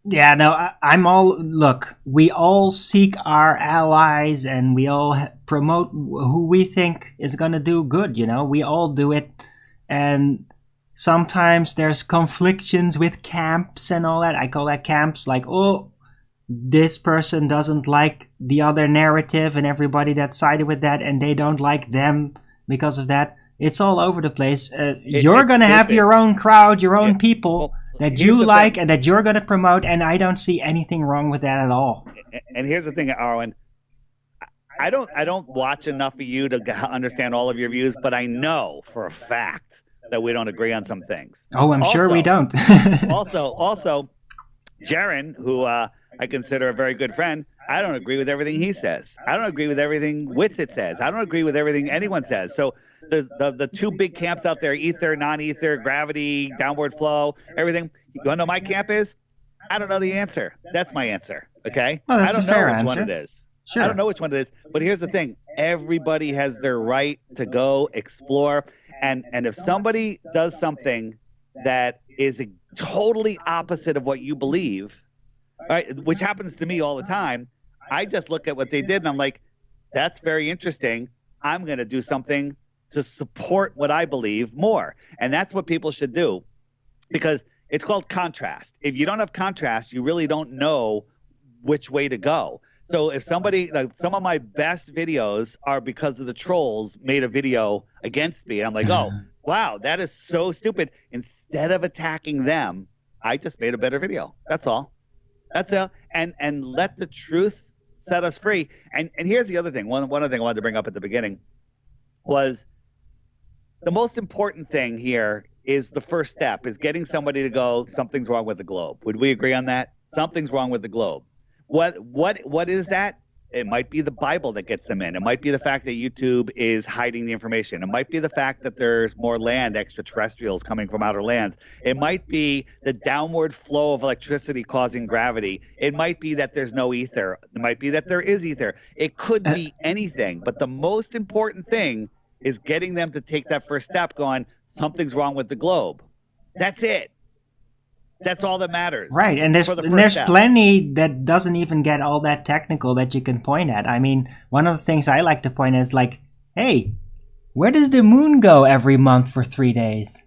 Yeah, no, look, we all seek our allies, and we all promote who we think is going to do good, we all do it. And sometimes there's conflictions with camps and all that. I call that camps, like, oh, this person doesn't like the other narrative, and everybody that sided with that, and they don't like them because of that. It's all over the place. You're going to have your own crowd, your own people that you like and that you're going to promote, and I don't see anything wrong with that at all. And here's the thing, Arwen. I don't watch enough of you to understand all of your views, but I know for a fact that we don't agree on some things. Oh, I'm sure we don't. also, Jaron, who I consider a very good friend, I don't agree with everything he says. I don't agree with everything Witsit says. I don't agree with everything anyone says. So the two big camps out there, ether, non-ether, gravity, downward flow, everything. You want to know my camp is? I don't know the answer. That's my answer. Okay? Well, that's I don't a fair know which answer. one it is. Sure. I don't know which one it is. But here's the thing. Everybody has their right to go explore. And if somebody does something that is totally opposite of what you believe, right, which happens to me all the time, I just look at what they did and I'm like, that's very interesting. I'm going to do something to support what I believe more. And that's what people should do, because it's called contrast. If you don't have contrast, you really don't know which way to go. So if somebody, like, some of my best videos are because of the trolls made a video against me. And I'm like, oh, wow, that is so stupid. Instead of attacking them, I just made a better video. That's all. That's it. And let the truth set us free. And here's the other thing. One other thing I wanted to bring up at the beginning was the most important thing here is the first step is getting somebody to go, something's wrong with the globe. Would we agree on that? Something's wrong with the globe. What is that? It might be the Bible that gets them in. It might be the fact that YouTube is hiding the information. It might be the fact that there's more land, extraterrestrials coming from outer lands. It might be the downward flow of electricity causing gravity. It might be that there's no ether. It might be that there is ether. It could be anything. But the most important thing is getting them to take that first step, going, something's wrong with the globe. That's it. That's all that matters. Right, and there's plenty that doesn't even get all that technical that you can point at. I mean, one of the things I like to point at is like, hey, where does the moon go every month for 3 days?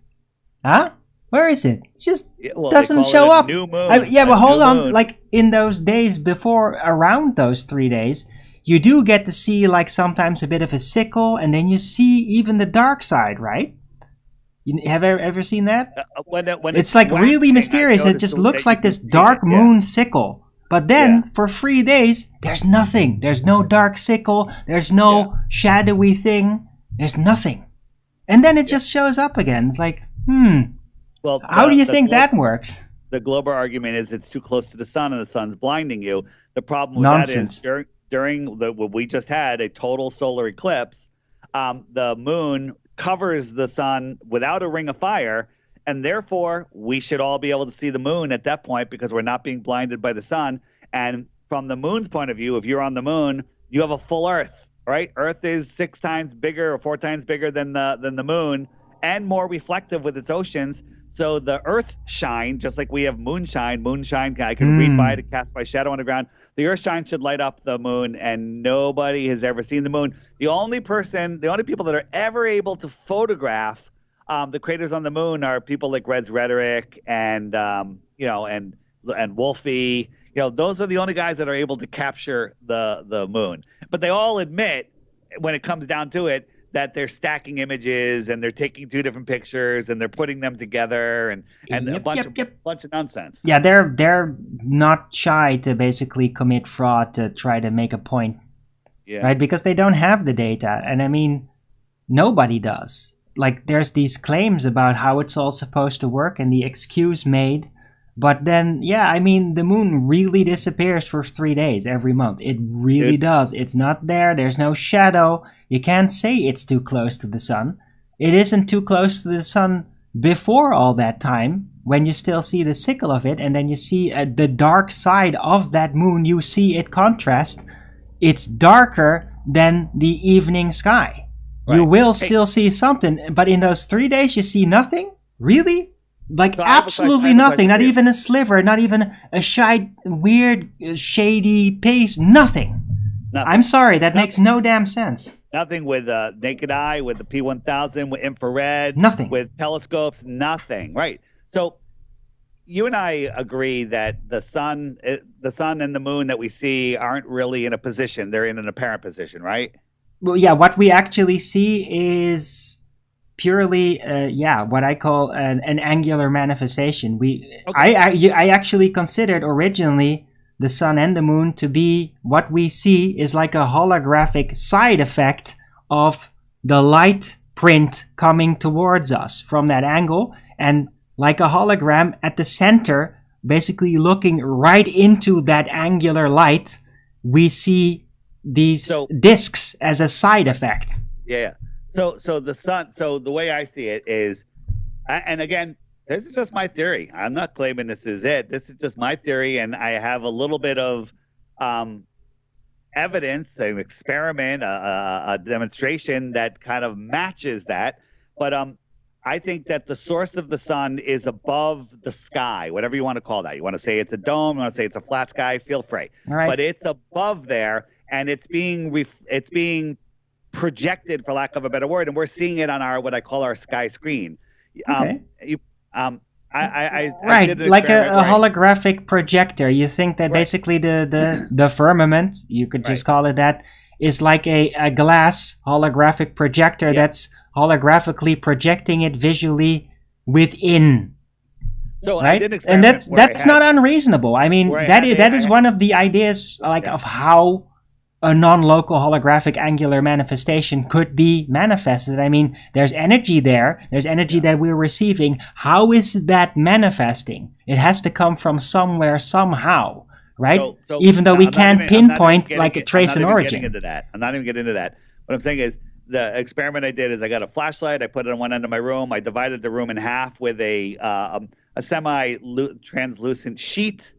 Huh? Where is it? It just doesn't show up. New moon. But hold on. Like, in those days before, around those 3 days, you do get to see, like, sometimes a bit of a sickle, and then you see even the dark side, right? You have ever seen that? When it's like really mysterious. It just looks like this dark moon sickle. But then for 3 days, there's nothing. There's no dark sickle. There's no shadowy thing. There's nothing. And then it just shows up again. It's like, Well, how do you think that works? The global argument is it's too close to the sun and the sun's blinding you. The problem with Nonsense. that is during what we just had, a total solar eclipse, the moon covers the sun without a ring of fire, and therefore we should all be able to see the moon at that point because we're not being blinded by the sun. And from the moon's point of view, if you're on the moon, you have a full Earth, right? Earth is 6 times bigger or 4 times bigger than the moon, and more reflective with its oceans. So the Earth shine, just like we have moonshine, I can read by to cast my shadow on the ground. The Earth shine should light up the moon, and nobody has ever seen the moon. The only people that are ever able to photograph the craters on the moon are people like Red's Rhetoric and and Wolfie. Those are the only guys that are able to capture the moon. But they all admit, when it comes down to it, that they're stacking images and they're taking 2 different pictures and they're putting them together and a bunch of nonsense. Yeah, they're not shy to basically commit fraud to try to make a point, right? Because they don't have the data, and I mean, nobody does. like there's these claims about how it's all supposed to work and the excuse made. But then, yeah, I mean, the moon really disappears for 3 days every month. It really does. It's not there. There's no shadow. You can't say it's too close to the sun. It isn't too close to the sun before all that time, when you still see the sickle of it, and then you see the dark side of that moon. You see it contrast. It's darker than the evening sky. Right. You will still see something, but in those 3 days you see nothing? Really? Like, so absolutely nothing, not even a sliver, not even a weird, shady piece, nothing. I'm sorry, that makes no damn sense. Nothing with naked eye, with the P1000, with infrared, nothing. With telescopes, nothing. Right. So you and I agree that the sun and the moon that we see aren't really in a position. They're in an apparent position, right? Well, yeah, what we actually see is purely what I call an angular manifestation. I actually considered originally the sun and the moon to be what we see is like a holographic side effect of the light print coming towards us from that angle, and like a hologram at the center, basically looking right into that angular light, we see these discs as a side effect. Yeah. So the sun. So the way I see it is, and again, this is just my theory. I'm not claiming this is it. This is just my theory, and I have a little bit of evidence, an experiment, a demonstration that kind of matches that. But I think that the source of the sun is above the sky, whatever you want to call that. You want to say it's a dome, you want to say it's a flat sky, feel free. All right. But it's above there, and it's being projected, for lack of a better word, and we're seeing it on our what I call our sky screen. Okay. I did like a holographic projector. You think that basically the firmament, you could just call it that, is like a glass holographic projector that's holographically projecting it visually within. So right? I did experiment, and that's not unreasonable. I mean, that is one of the ideas of how a non-local holographic angular manifestation could be manifested. I mean, there's energy there. There's energy that we're receiving. How is that manifesting? It has to come from somewhere, somehow, right? So even though we can't pinpoint like a trace in origin. I'm not even getting into that. What I'm saying is, the experiment I did is I got a flashlight. I put it on one end of my room. I divided the room in half with a semi-translucent sheet,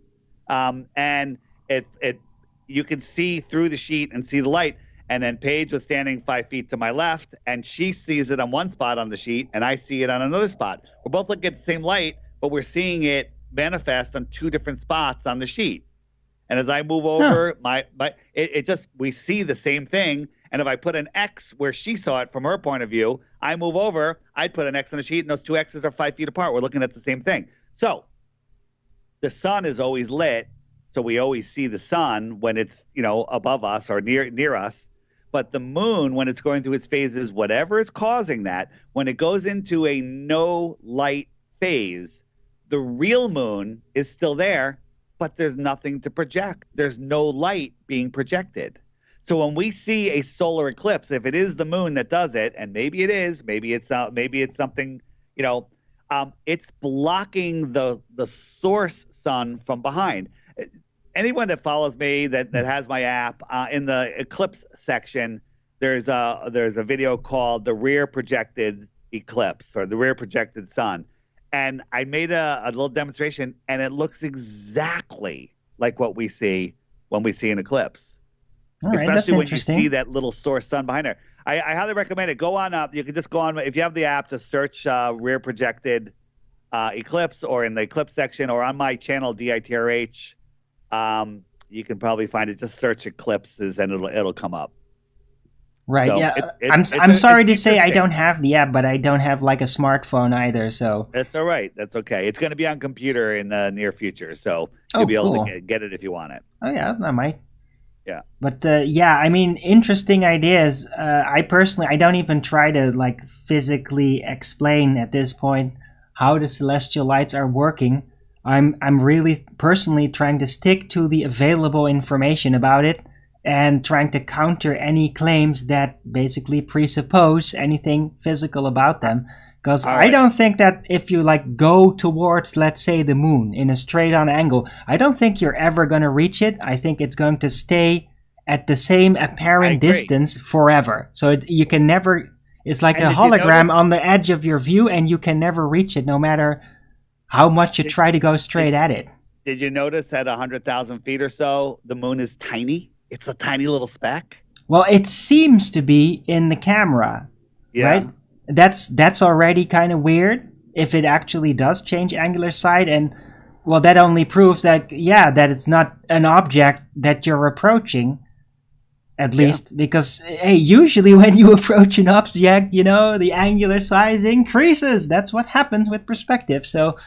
and it you can see through the sheet and see the light. And then Paige was standing 5 feet to my left, and she sees it on one spot on the sheet, and I see it on another spot. We're both looking at the same light, but we're seeing it manifest on two different spots on the sheet. And as I move over, we see the same thing. And if I put an X where she saw it from her point of view, I move over, I'd put an X on the sheet, and those two X's are 5 feet apart. We're looking at the same thing. So the sun is always lit. So we always see the sun when it's, above us or near us. But the moon, when it's going through its phases, whatever is causing that, when it goes into a no light phase, the real moon is still there, but there's nothing to project. There's no light being projected. So when we see a solar eclipse, if it is the moon that does it, and maybe it is, maybe it's something, it's blocking the source sun from behind. Anyone that follows me that has my app, in the eclipse section, there's a video called The Rear Projected Eclipse, or The Rear Projected Sun. And I made a little demonstration, and it looks exactly like what we see when we see an eclipse. All right, especially when you see that little source sun behind there. I highly recommend it. Go on up. You can just go on. If you have the app, just search Rear Projected Eclipse, or in the eclipse section, or on my channel, DITRH. You can probably find it. Just search eclipses and it'll come up. Right. So yeah. I'm sorry to say I don't have the app, but I don't have like a smartphone either. So that's all right. That's okay. It's going to be on computer in the near future, so you'll be able to get it if you want it. Oh yeah, I might. Yeah. But I mean, interesting ideas. I don't even try to like physically explain at this point how the celestial lights are working. I'm really personally trying to stick to the available information about it, and trying to counter any claims that basically presuppose anything physical about them. Because I don't think that if you like go towards, let's say, the moon in a straight on angle, I don't think you're ever going to reach it. I think it's going to stay at the same apparent distance forever. So you can never, it's like a hologram on the edge of your view, and you can never reach it no matter how much you try to go straight at it. Did you notice at 100,000 feet or so, the moon is tiny? It's a tiny little speck. Well, it seems to be in the camera, right? That's already kind of weird if it actually does change angular side. And well, that only proves that, that it's not an object that you're approaching, at least, because, hey, usually when you approach an object, the angular size increases. That's what happens with perspective. So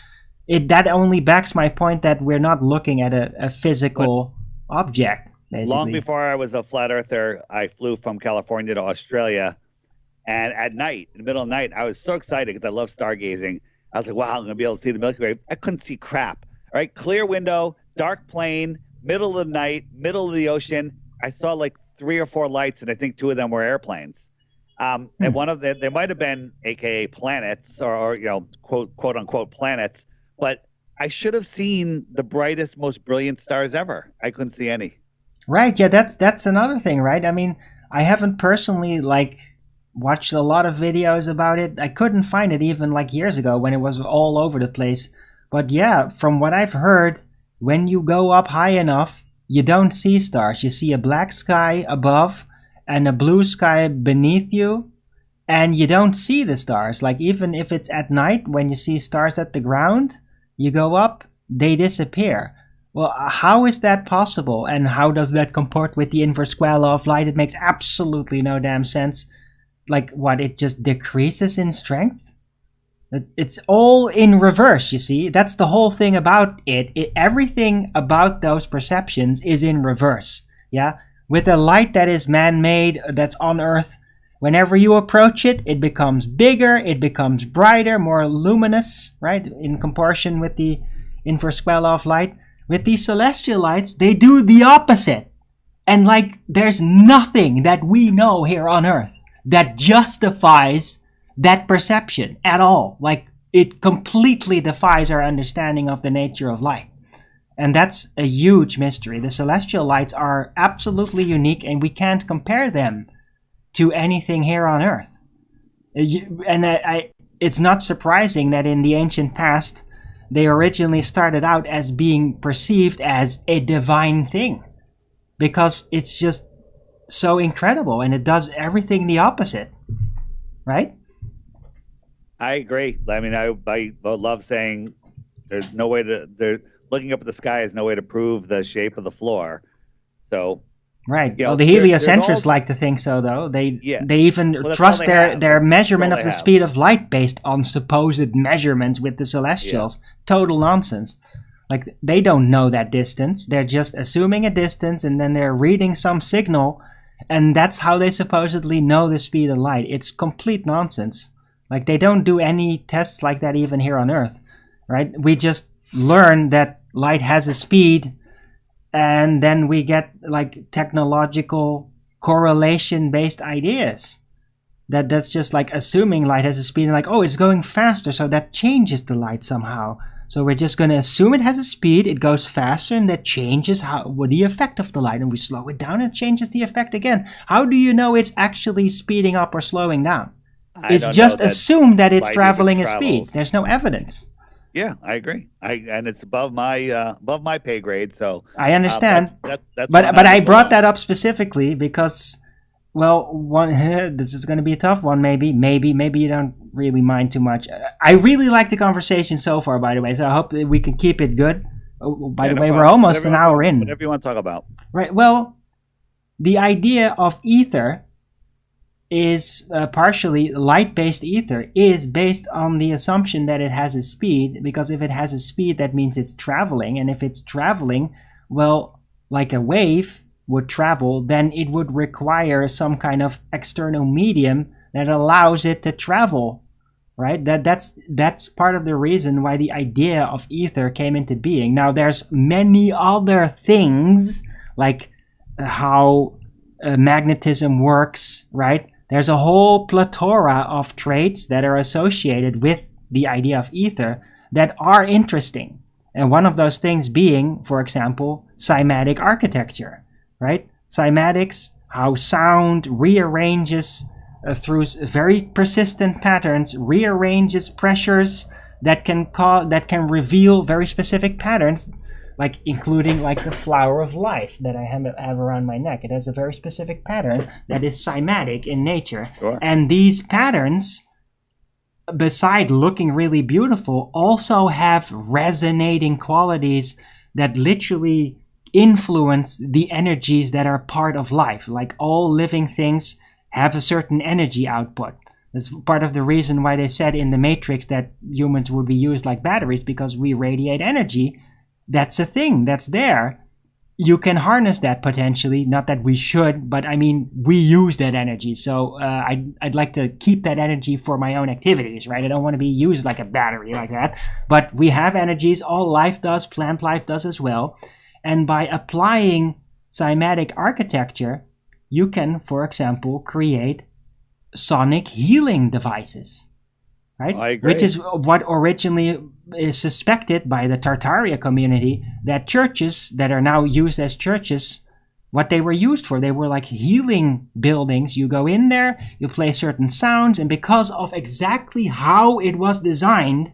that only backs my point that we're not looking at a physical object, basically. Long before I was a flat earther, I flew from California to Australia. And at night, in the middle of the night, I was so excited because I love stargazing. I was like, wow, I'm going to be able to see the Milky Way. I couldn't see crap. All right, clear window, dark plane, middle of the night, middle of the ocean. I saw like 3 or 4 lights, and I think 2 of them were airplanes. And one of them, they might have been AKA planets or quote unquote planets, but I should have seen the brightest, most brilliant stars ever. I couldn't see any. Right. Yeah, that's another thing, right? I mean, I haven't personally watched a lot of videos about it. I couldn't find it even years ago when it was all over the place. But yeah, from what I've heard, when you go up high enough, you don't see stars. You see a black sky above and a blue sky beneath you, and you don't see the stars. Even if it's at night, when you see stars at the ground, you go up, they disappear. Well, how is that possible? And how does that comport with the inverse square law of light? It makes absolutely no damn sense. It just decreases in strength? It's all in reverse, you see. That's the whole thing about it. Everything about those perceptions is in reverse, yeah? With a light that is man-made, that's on Earth, whenever you approach it, it becomes bigger, it becomes brighter, more luminous, right? In comparison with the inverse square law of light. With these celestial lights, they do the opposite. And there's nothing that we know here on Earth that justifies that perception at all. It completely defies our understanding of the nature of light. And that's a huge mystery. The celestial lights are absolutely unique, and we can't compare them to anything here on Earth. It's not surprising that in the ancient past, they originally started out as being perceived as a divine thing, because it's just so incredible, and it does everything the opposite, right? I agree. I mean, I love saying there's no way to. Looking up at the sky is no way to prove the shape of the floor. So, right. Well, the heliocentrists like to think so, though. They even trust their measurement of the speed of light based on supposed measurements with the celestials. Yeah. Total nonsense. They don't know that distance. They're just assuming a distance, and then they're reading some signal, and that's how they supposedly know the speed of light. It's complete nonsense. They don't do any tests like that even here on Earth, right? We just learn that light has a speed, and then we get technological correlation based ideas. That's just assuming light has a speed, and it's going faster, so that changes the light somehow. So we're just going to assume it has a speed, it goes faster, and that changes the effect of the light, and we slow it down and it changes the effect again. How do you know it's actually speeding up or slowing down? It's just assumed that it's traveling at speed. There's no evidence. Yeah, I agree. And it's above my pay grade. So I understand. That's but I brought that up specifically because, this is going to be a tough one. Maybe you don't really mind too much. I really like the conversation so far, by the way. So I hope that we can keep it good. By the way, we're almost an hour in. Whatever you want to talk about. Right. Well, the idea of ether is partially light-based ether is based on the assumption that it has a speed, because if it has a speed, that means it's traveling, and if it's traveling, like a wave would travel, then it would require some kind of external medium that allows it to travel, right? That's part of the reason why the idea of ether came into being. Now, there's many other things like how magnetism works, right? There's a whole plethora of traits that are associated with the idea of ether that are interesting. And one of those things being, for example, cymatic architecture, right? Cymatics, how sound rearranges through very persistent patterns, rearranges pressures that can reveal very specific patterns, like including like the flower of life that I have around my neck. It has a very specific pattern that is cymatic in nature. Sure. And these patterns, beside looking really beautiful, also have resonating qualities that literally influence the energies that are part of life. Like all living things have a certain energy output. That's part of the reason why they said in the Matrix that humans would be used like batteries, because we radiate energy. That's a thing that's there. You can harness that potentially, not that we should, but I mean, we use that energy. So I'd like to keep that energy for my own activities, right? I don't want to be used like a battery like that. But we have energies, all life does, plant life does as well. And by applying cymatic architecture, you can, for example, create sonic healing devices, right? I agree. Which is what originally is suspected by the Tartaria community, that churches that are now used as churches, what they were used for, they were like healing buildings. You go in there, you play certain sounds, and because of exactly how it was designed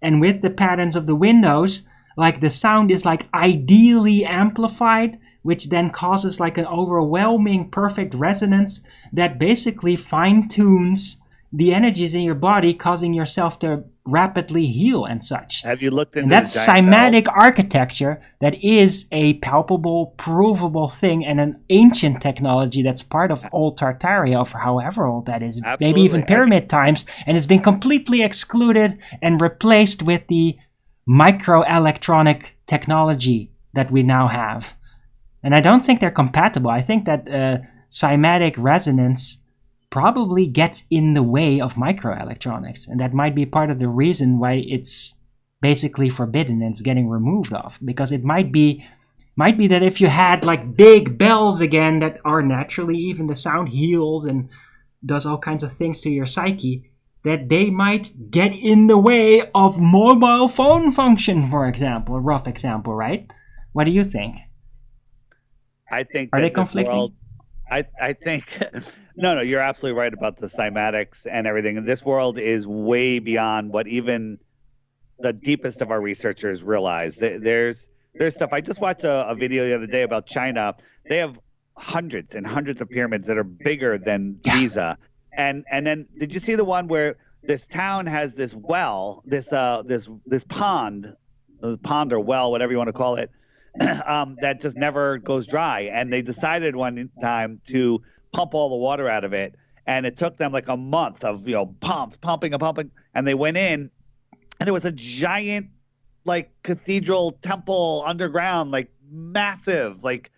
and with the patterns of the windows, like the sound is like ideally amplified, which then causes like an overwhelming perfect resonance that basically fine-tunes the energies in your body, causing yourself to rapidly heal and such. Have you looked into and that's giant cymatic bells? architecture that is a palpable, provable thing and an ancient technology that's part of old Tartaria, for however old that is, maybe Absolutely. even pyramid times, and it's been completely excluded and replaced with the microelectronic technology that we now have. And I don't think they're compatible. I think that cymatic resonance probably gets in the way of microelectronics, and that might be part of the reason why it's basically forbidden and it's getting removed off, because it might be that if you had like big bells again that are naturally, even the sound heals and does all kinds of things to your psyche, that they might get in the way of mobile phone function, for example, a rough example, right? What do you think? I think Are that they conflicting? World, I think no, you're absolutely right about the cymatics and everything. And this world is way beyond what even the deepest of our researchers realize. There's stuff. I just watched a video the other day about China. They have hundreds and hundreds of pyramids that are bigger than Giza. And then did you see the one where this town has this well, this pond or well, whatever you want to call it, that just never goes dry. And they decided one time to pump all the water out of it. And it took them like a month of, pumping. And they went in, and there was a giant, like, cathedral temple underground, like massive, like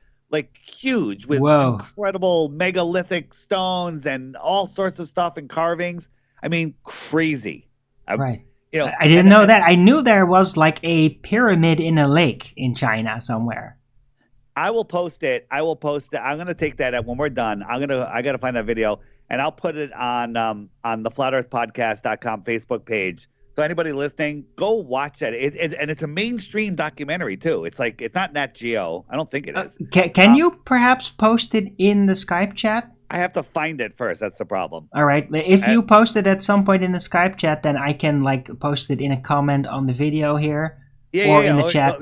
huge, with incredible megalithic stones and all sorts of stuff and carvings. I mean, crazy. Right. I didn't know that. I knew there was like a pyramid in a lake in China somewhere. I will post it. I'm going to take that when we're done. I got to find that video, and I'll put it on the flatearthpodcast.com Facebook page. So anybody listening, go watch that. And it's a mainstream documentary too. It's not Nat Geo. I don't think it is. Can you perhaps post it in the Skype chat? I have to find it first. That's the problem. All right. If you post it at some point in the Skype chat, then I can post it in a comment on the video here in the chat.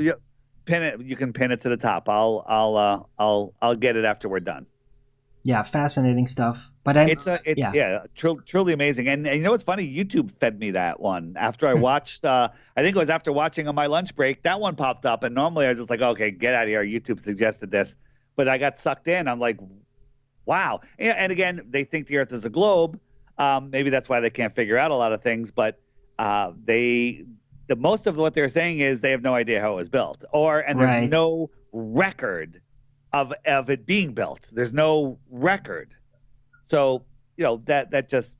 Pin it. You can pin it to the top. I'll get it after we're done. Yeah, fascinating stuff. But truly amazing. And you know what's funny? YouTube fed me that one after I watched. I think it was after watching on my lunch break. That one popped up, and normally I was just like, okay, get out of here. YouTube suggested this, but I got sucked in. I'm like, wow. And again, they think the Earth is a globe. Maybe that's why they can't figure out a lot of things. But the most of what they're saying is they have no idea how it was built, and there's no record of it being built. There's no record. So that just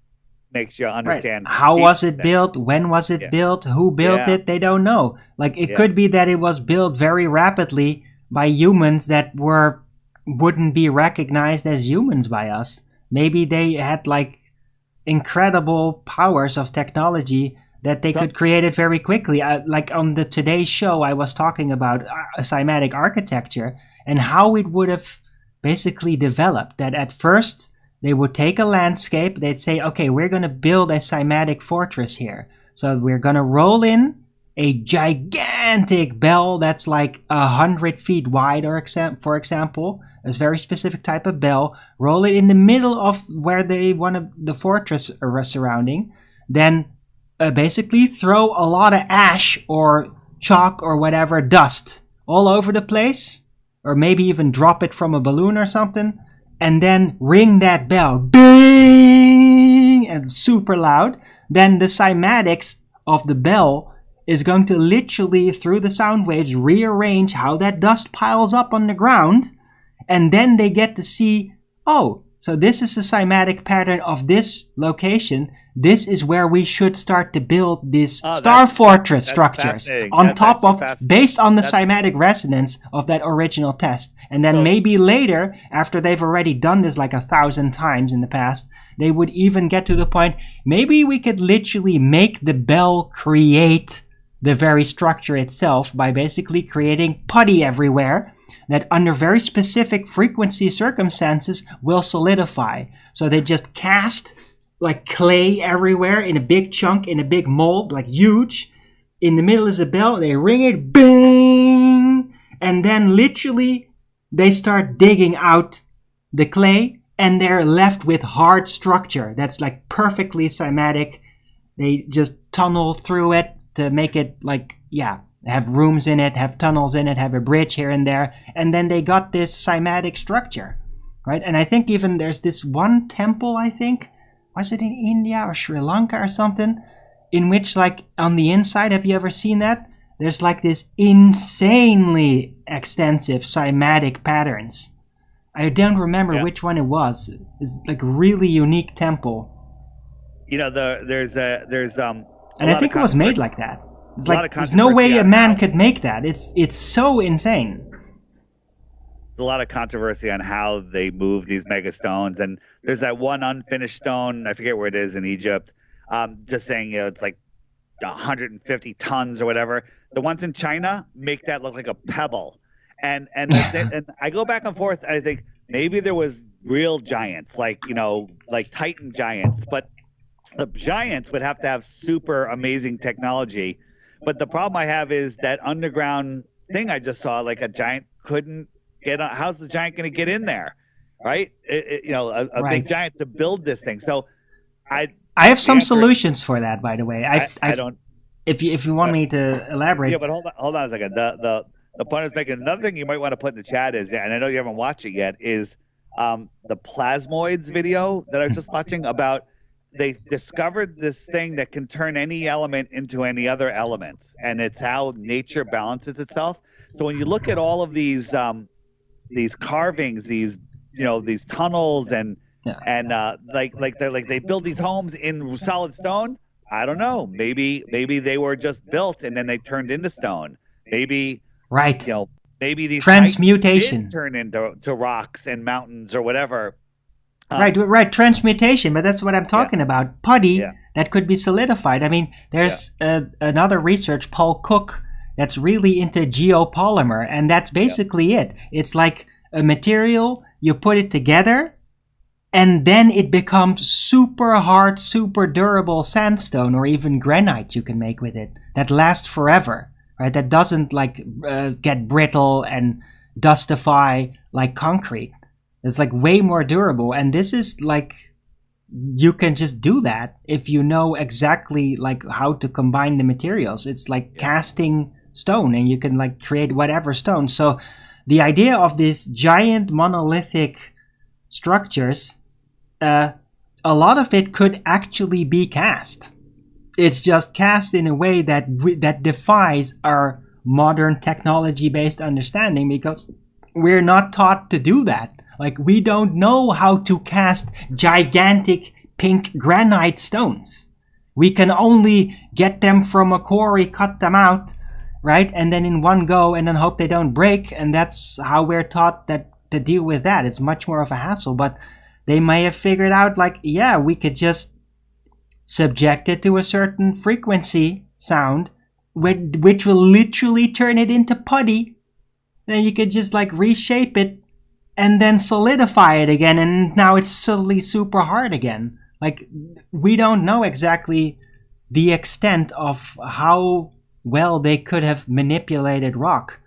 makes you understand how was it built, when was it built, who built it. They don't know. It could be that it was built very rapidly by humans that were wouldn't be recognized as humans by us. Maybe they had like incredible powers of technology that they could create it very quickly. Like on the Today Show, I was talking about a cymatic architecture and how it would have basically developed. That at first they would take a landscape, they'd say, okay, we're going to build a cymatic fortress here. So we're going to roll in a gigantic bell that's like 100 feet wide, or for example, a very specific type of bell, roll it in the middle of where they want the fortress surrounding, then basically throw a lot of ash or chalk or whatever, dust all over the place, or maybe even drop it from a balloon or something, and then ring that bell, bing, and super loud. Then the cymatics of the bell is going to literally, through the sound waves, rearrange how that dust piles up on the ground. And then they get to see, oh, so this is the cymatic pattern of this location. This is where we should start to build these star fortress structures on top of, based on the cymatic resonance of that original test. And then maybe later, after they've already done this like 1,000 times in the past, they would even get to the point, maybe we could literally make the bell create the very structure itself by basically creating putty everywhere that under very specific frequency circumstances will solidify. So they just cast like clay everywhere in a big chunk, in a big mold, like huge. In the middle is a bell, they ring it, bing! And then literally they start digging out the clay and they're left with hard structure that's like perfectly cymatic. They just tunnel through it to make it like, have rooms in it, have tunnels in it, have a bridge here and there, and then they got this cymatic structure, right? And I think even there's this one temple, I think, was it in India or Sri Lanka or something, in which like on the inside, have you ever seen that? There's like this insanely extensive cymatic patterns. I don't remember which one it was. It's like a really unique temple. You know, there's and I think it was made like that. It's like there's no way a man could make that. It's so insane. There's a lot of controversy on how they move these mega stones, and there's that one unfinished stone, I forget where it is in Egypt, just saying it's like 150 tons or whatever. The ones in China make that look like a pebble, and and I go back and forth. I think maybe there was real giants, like Titan giants, but the giants would have to have super amazing technology. But the problem I have is that underground thing I just saw, like a giant couldn't get on. How's the giant going to get in there? Right? A big giant to build this thing. So I have some solutions for that, by the way. I don't. If you want me to elaborate. Yeah, but hold on a second. The point is making another thing you might want to put in the chat is, and I know you haven't watched it yet, is the plasmoids video that I was just watching about. They discovered this thing that can turn any element into any other elements, and it's how nature balances itself. So when you look at all of these carvings, these tunnels, and they build these homes in solid stone. I don't know. Maybe they were just built and then they turned into stone. Maybe maybe these transmutation did turn into rocks and mountains or whatever. Right, transmutation, but that's what I'm talking about. Putty that could be solidified. I mean, there's another research, Paul Cook, that's really into geopolymer, and that's basically it. It's like a material, you put it together, and then it becomes super hard, super durable sandstone or even granite you can make with it that lasts forever, right? That doesn't get brittle and dustify like concrete. It's like way more durable, and this is like you can just do that if you know exactly like how to combine the materials. It's like casting stone, and you can like create whatever stone. So the idea of these giant monolithic structures, a lot of it could actually be cast. It's just cast in a way that defies our modern technology-based understanding, because we're not taught to do that. Like, we don't know how to cast gigantic pink granite stones. We can only get them from a quarry, cut them out, right? And then in one go, and then hope they don't break. And that's how we're taught that to deal with that. It's much more of a hassle. But they may have figured out, like, yeah, we could just subject it to a certain frequency sound, which will literally turn it into putty. Then you could just like reshape it and then solidify it again, and now it's suddenly super hard again. Like, we don't know exactly the extent of how well they could have manipulated rock,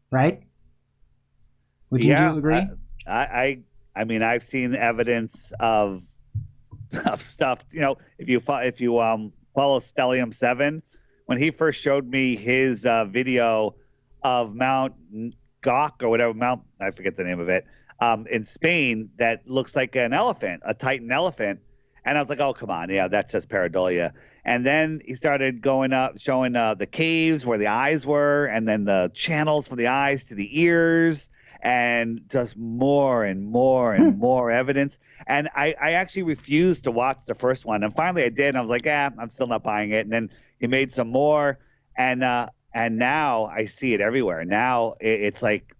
right? Would you agree? I mean, I've seen evidence of stuff. You know, if you follow Stellium 7, when he first showed me his video of Mount Gok or whatever, I forget the name of it, in Spain, that looks like an elephant, a Titan elephant. And I was like, oh, come on. Yeah, that's just pareidolia. And then he started going up, showing the caves where the eyes were, and then the channels from the eyes to the ears, and just more and more and more evidence. And I actually refused to watch the first one. And finally I did. And I was like, I'm still not buying it. And then he made some more. And now I see it everywhere. Now it's like,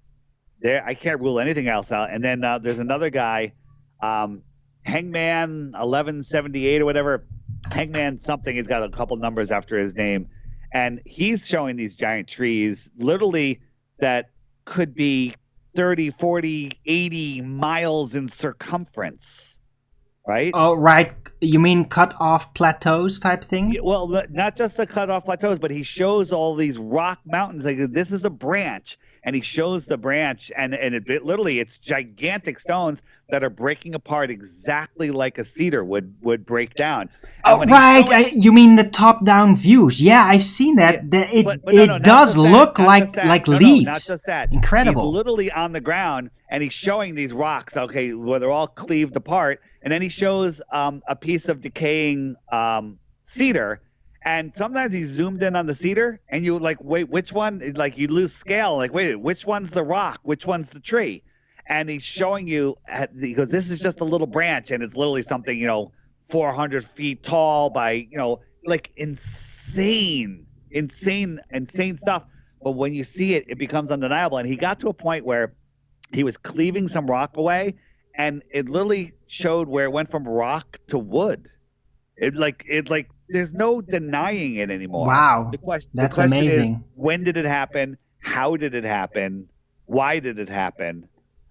I can't rule anything else out. And then there's another guy, Hangman 1178 or whatever, Hangman something. He's got a couple numbers after his name. And he's showing these giant trees, literally, that could be 30, 40, 80 miles in circumference, right? Oh, right. You mean cut off plateaus type thing? Yeah, well, not just the cut off plateaus, but he shows all these rock mountains. Like, this is a branch, and he shows the branch, and literally it's gigantic stones that are breaking apart exactly like a cedar would break down. And right. You mean the top-down views? Yeah, I've seen that. Yeah, it does look like leaves. No, not just that. Incredible. He's literally on the ground, and he's showing these rocks, okay, where they're all cleaved apart. And then he shows a piece of decaying cedar, and sometimes he's zoomed in on the cedar, and you like, wait, which one? Like, you lose scale. Like, wait, which one's the rock? Which one's the tree? And he's showing you, he goes, this is just a little branch, and it's literally something, 400 feet tall by, like insane stuff. But when you see it, it becomes undeniable. And he got to a point where he was cleaving some rock away, and it literally showed where it went from rock to wood. It there's no denying it anymore. Wow. That's amazing. Is, when did it happen? How did it happen? Why did it happen?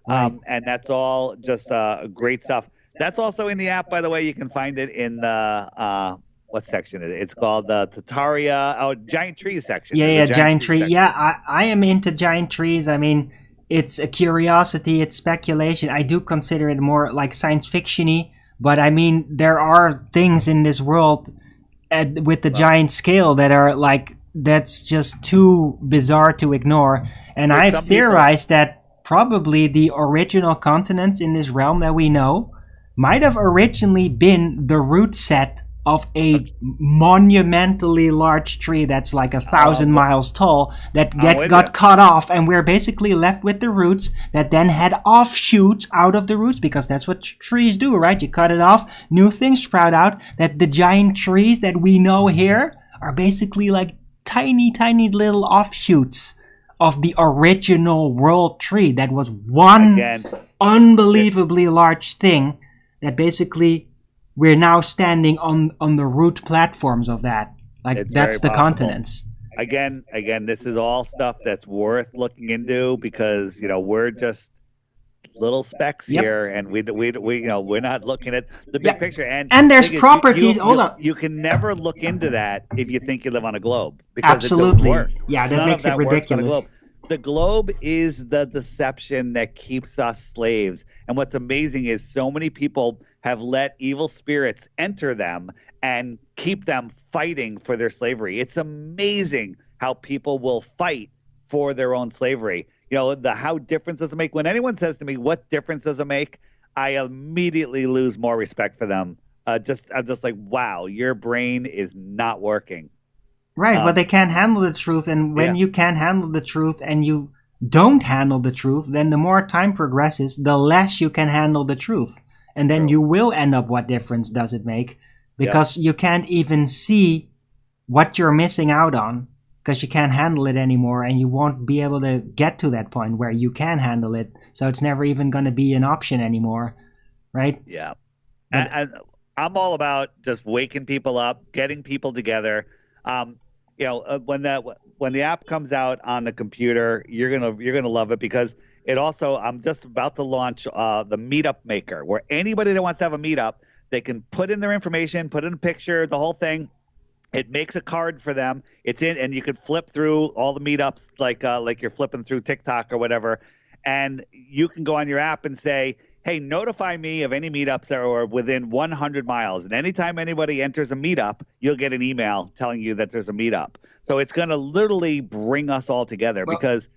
Right. And that's all just great stuff. That's also in the app, by the way. You can find it in the what section is it? It's called the Tataria giant trees section. Yeah, giant tree. Yeah, I am into giant trees. I mean, it's a curiosity, it's speculation. I do consider it more like science fiction-y, but I mean, there are things in this world with the giant scale that are like, that's just too bizarre to ignore. And I've theorized that probably the original continents in this realm that we know might have originally been the root set of a monumentally large tree that's like 1,000 miles tall that got cut off, and we're basically left with the roots that then had offshoots out of the roots, because that's what trees do, right? You cut it off, new things sprout out. That the giant trees that we know here are basically like tiny little offshoots of the original world tree that was one unbelievably large thing that basically we're now standing on the root platforms of that. Like, it's that's the continents. Again, this is all stuff that's worth looking into, because we're just little specks here, and we we're not looking at the big picture. And there's properties. You can never look into that if you think you live on a globe, because absolutely, it doesn't work. Yeah, that makes it ridiculous. The globe is the deception that keeps us slaves. And what's amazing is so many people have let evil spirits enter them and keep them fighting for their slavery. It's amazing how people will fight for their own slavery. How difference does it make? When anyone says to me, what difference does it make? I immediately lose more respect for them. I'm just like, wow, your brain is not working. Right, but they can't handle the truth, and when you can't handle the truth and you don't handle the truth, then the more time progresses, the less you can handle the truth. And then you will end up, what difference does it make? Because you can't even see what you're missing out on. because you can't handle it anymore, and you won't be able to get to that point where you can handle it. So it's never even going to be an option anymore, right? Yeah. I'm all about just waking people up, getting people together. When the app comes out on the computer, you're gonna love it, because it also, I'm just about to launch the Meetup Maker, where anybody that wants to have a meetup, they can put in their information, put in a picture, the whole thing. It makes a card for them. It's in, and you can flip through all the meetups like you're flipping through TikTok or whatever, and you can go on your app and say, hey, notify me of any meetups that are within 100 miles. And anytime anybody enters a meetup, you'll get an email telling you that there's a meetup. So it's going to literally bring us all together, because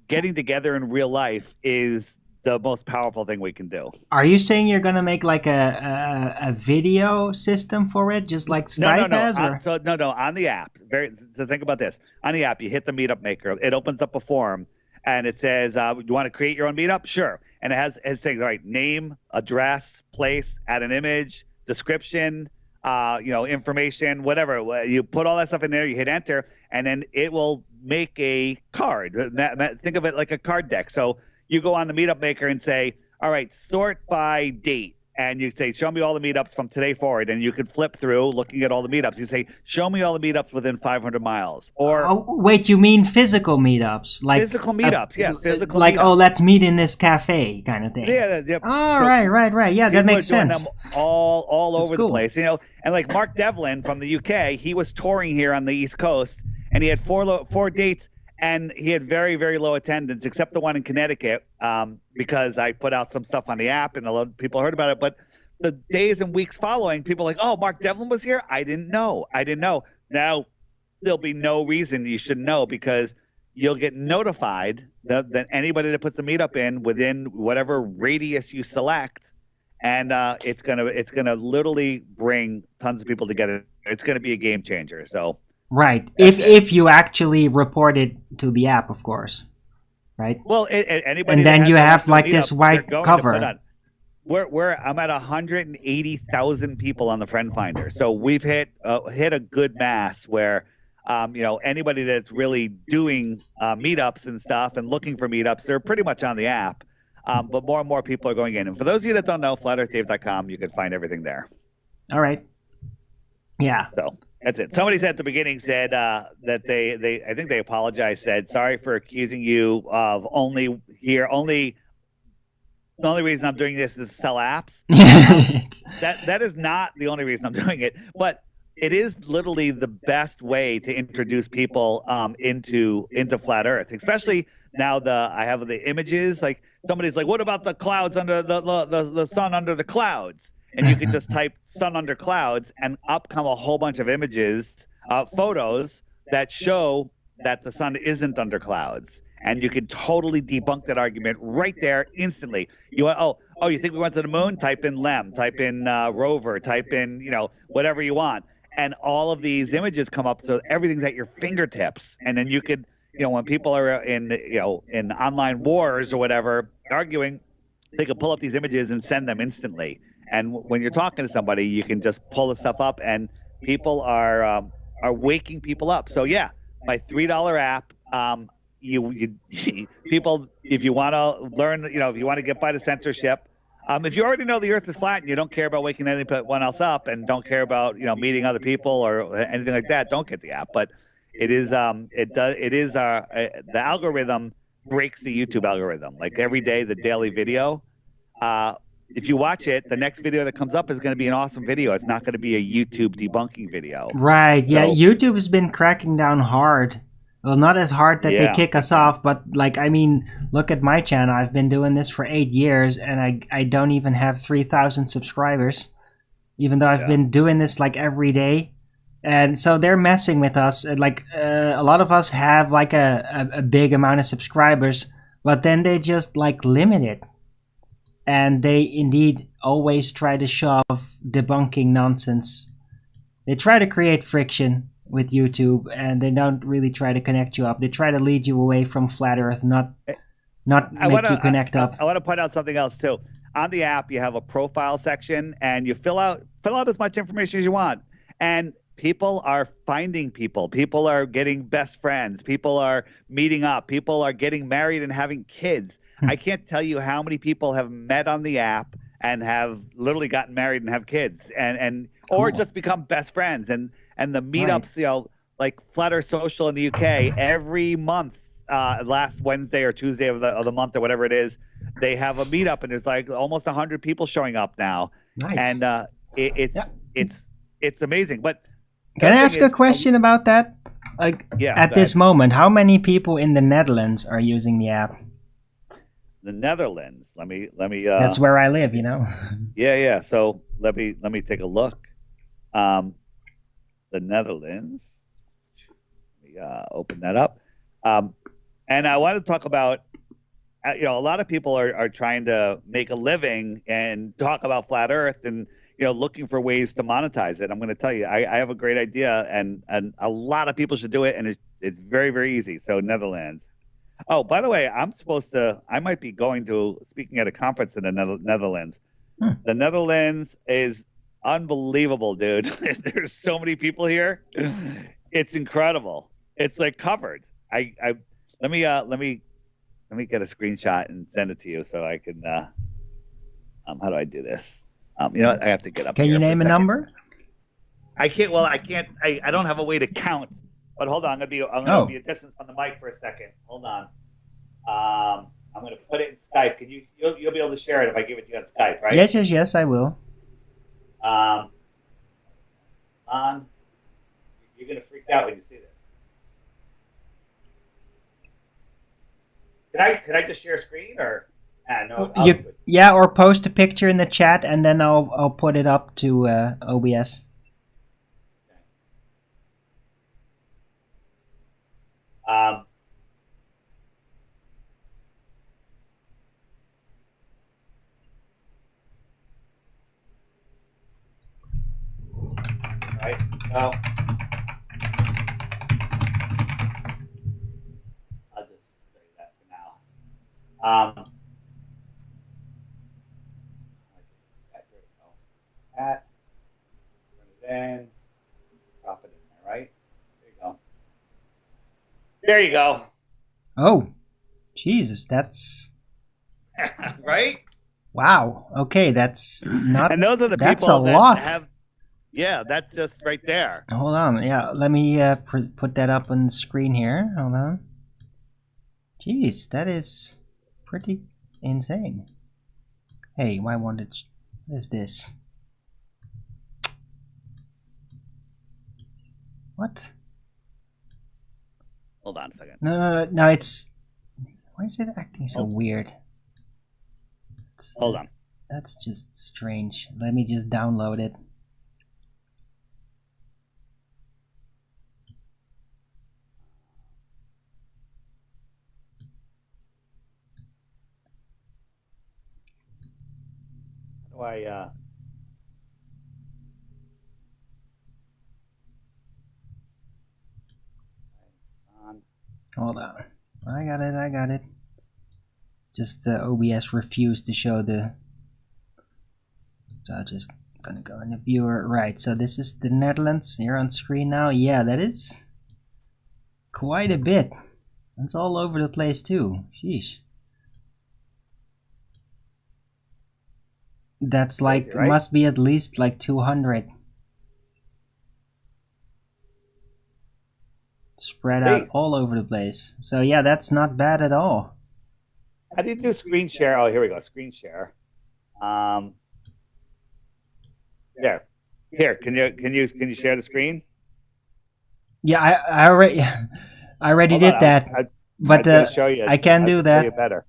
getting together in real life is the most powerful thing we can do. Are you saying you're going to make like a video system for it, just like Skype has? Or? No, on the app. So think about this. On the app, you hit the Meetup Maker. It opens up a form, and it says, you want to create your own meetup? Sure. And it has things like name, address, place, add an image, description, information, whatever. You put all that stuff in there, you hit enter, and then it will make a card. Think of it like a card deck. So you go on the Meetup Maker and say, all right, sort by date. And you say, show me all the meetups from today forward. And you can flip through looking at all the meetups. You say, show me all the meetups within 500 miles. Or wait, you mean physical meatups? Like physical meetups, yeah. Physical like, meetups. Oh, let's meet in this cafe kind of thing. Yeah. Oh, so right. Yeah, that makes sense. Them all over the place. And like Mark Devlin from the UK, he was touring here on the East Coast, and he had four dates. And he had very, very low attendance, except the one in Connecticut, because I put out some stuff on the app and a lot of people heard about it. But the days and weeks following, people were like, oh, Mark Devlin was here? I didn't know. Now, there'll be no reason you should know, because you'll get notified that anybody that puts a meetup in within whatever radius you select, and it's gonna literally bring tons of people together. It's gonna be a game changer. So. Right. If you actually report it to the app, of course. Right. Well, anybody. And then you have like this white cover. I'm at 180,000 people on the Friend Finder, so we've hit a good mass where, anybody that's really doing meetups and stuff and looking for meetups, they're pretty much on the app. But more and more people are going in. And for those of you that don't know, flatearthdave.com, you can find everything there. All right. Yeah. So. That's it. Somebody said at the beginning said that they I think they apologized, said, sorry for accusing you of the only reason I'm doing this is to sell apps. That is not the only reason I'm doing it, but it is literally the best way to introduce people into Flat Earth, especially now I have the images. Like somebody's like, what about the clouds under the sun under the clouds? And you could just type sun under clouds, and up come a whole bunch of images, photos that show that the sun isn't under clouds. And you could totally debunk that argument right there instantly. You think we went to the moon? Type in LEM, type in rover, type in, whatever you want. And all of these images come up, so everything's at your fingertips. And then you could, when people are in online wars or whatever, arguing, they could pull up these images and send them instantly. And when you're talking to somebody, you can just pull the stuff up, and people are waking people up. So yeah, my $3 app. You people, if you want to learn, if you want to get by the censorship, if you already know the Earth is flat and you don't care about waking anyone else up and don't care about meeting other people or anything like that, don't get the app. But it is the algorithm breaks the YouTube algorithm. Like every day, the daily video. If you watch it, the next video that comes up is going to be an awesome video. It's not going to be a YouTube debunking video. Right. Yeah. So, YouTube has been cracking down hard. Well, not as hard that they kick us off, but look at my channel. I've been doing this for 8 years, and I don't even have 3,000 subscribers, even though I've been doing this every day. And so they're messing with us. A lot of us have a big amount of subscribers, but then they just limit it. And they indeed always try to shove debunking nonsense. They try to create friction with YouTube, and they don't really try to connect you up. They try to lead you away from Flat Earth, not make you connect up. I want to point out something else too. On the app, you have a profile section, and you fill out as much information as you want. And people are finding people. People are getting best friends. People are meeting up. People are getting married and having kids. I can't tell you how many people have met on the app and have literally gotten married and have kids, and or just become best friends. And the meetups, you know, like Flutter Social in the UK, every month, last Wednesday or Tuesday of the month or whatever it is, they have a meetup, and there's like almost 100 people showing up now. Nice. And it's amazing. But can I ask a question about that? Like, at this moment, how many people in the Netherlands are using the app? The Netherlands. Let me. That's where I live, you know. Yeah. So let me take a look. The Netherlands. Let me open that up. And I want to talk about. You know, a lot of people are trying to make a living and talk about flat Earth and, you know, looking for ways to monetize it. I'm going to tell you, I have a great idea, and a lot of people should do it, and it's very, very easy. So Netherlands. Oh, by the way, I might be speaking at a conference in the Netherlands. The Netherlands is unbelievable, dude. There's so many people here. It's incredible. It's like covered. Let me get a screenshot and send it to you so I can, how do I do this? You know what? I have to get up. Can you name a number? I can't. Well, I can't. I don't have a way to count. But hold on. I'm gonna be a distance on the mic for a second. Hold on. I'm gonna put it in Skype. You'll be able to share it if I give it to you on Skype, right? Yes, I will. You're gonna freak out when you see this. Can I just share a screen or? No. Yeah, or post a picture in the chat and then I'll put it up to OBS. Right. So I'll just say that for now. That, then drop it in there, right? There you go. There you go. Oh, Jesus, that's right. Wow. Okay, that's not. And those are the that's people a lot. Have. Yeah, that's just right there. Hold on. Yeah, let me put that up on the screen here. Hold on. Jeez, that is pretty insane. Hey, why wanted? What is this? What? Hold on a second. No, it's... Why is it acting so weird? Hold on. That's just strange. Let me just download it. How do I... Hold on. I got it. Just OBS refused to show the... So I'm just gonna go in the viewer. Right, so this is the Netherlands here on screen now. Yeah, that is quite a bit. It's all over the place too. Sheesh. That's like, crazy, right? Must be at least like 200. Spread out all over the place. So yeah, that's not bad at all. How do you do screen share? Oh, here we go. Screen share. There. Here, can you share the screen? Yeah, I already did that. But show you, I can do that. Show you better.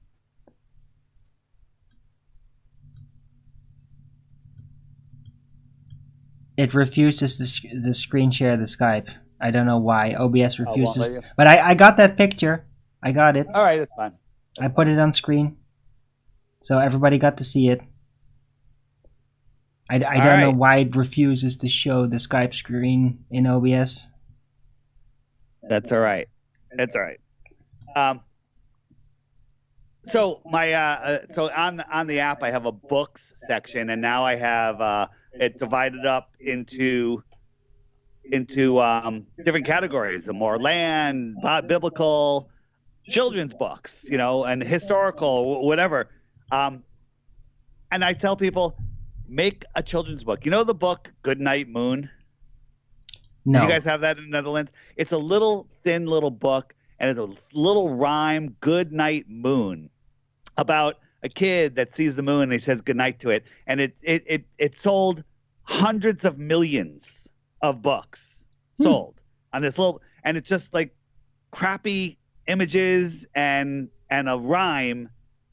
It refuses the screen share the Skype. I don't know why. OBS refuses. But I got that picture. I got it. All right, that's fine. I put it on screen. So everybody got to see it. I don't know why it refuses to show the Skype screen in OBS. That's all right. That's all right. So my so on the app I have a books section, and now I have it divided up into into different categories, more land, biblical, children's books, and historical, whatever. And I tell people, make a children's book. You know the book Good Night Moon? No. Do you guys have that in the Netherlands? It's a little thin little book, and it's a little rhyme, Good Night Moon, about a kid that sees the moon and he says goodnight to it. And it sold hundreds of millions of books sold on this little, and it's just like crappy images and a rhyme,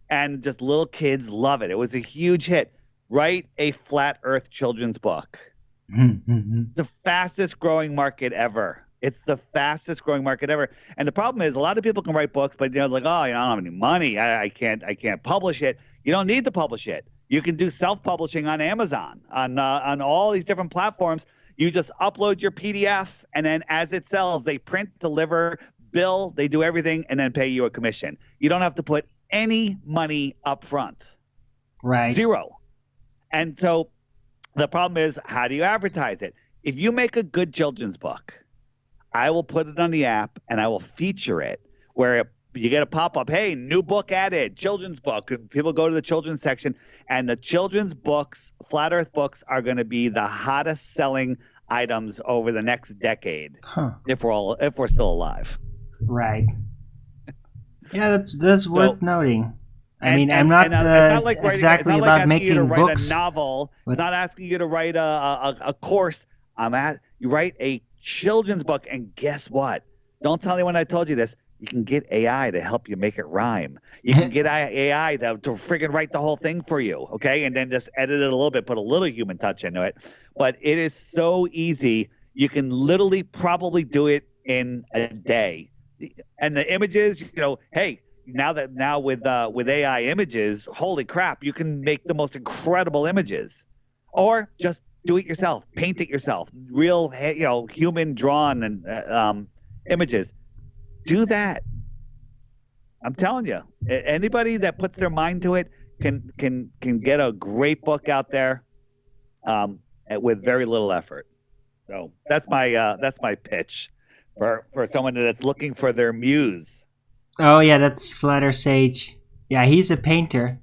and just little kids love it. It was a huge hit. Write a flat earth children's book. The fastest growing market ever. It's the fastest growing market ever. And the problem is a lot of people can write books, but like, oh, I don't have any money. I can't publish it. You don't need to publish it. You can do self-publishing on Amazon, on all these different platforms. You just upload your PDF, and then as it sells, they print, deliver, bill, they do everything, and then pay you a commission. You don't have to put any money up front. Right. Zero. And so the problem is, how do you advertise it? If you make a good children's book, I will put it on the app and I will feature it where you get a pop-up, hey, new book added, children's book. And people go to the children's section, and the children's books, flat earth books, are going to be the hottest selling items over the next decade if we're still alive. Right. Yeah, that's worth noting. I'm not exactly about making books. It's not like asking you to write a novel. It's not asking you to write a course. You write a children's book, and guess what? Don't tell anyone I told you this. You can get AI to help you make it rhyme. You can get AI to friggin' write the whole thing for you, okay? And then just edit it a little bit, put a little human touch into it. But it is so easy. You can literally probably do it in a day. And the images, hey, now with AI images, holy crap, you can make the most incredible images. Or just do it yourself, paint it yourself, real, human drawn and images. Do that. I'm telling you, anybody that puts their mind to it can get a great book out there with very little effort. So that's my pitch for someone that's looking for their muse. Oh yeah, that's Flutter Sage. Yeah, he's a painter.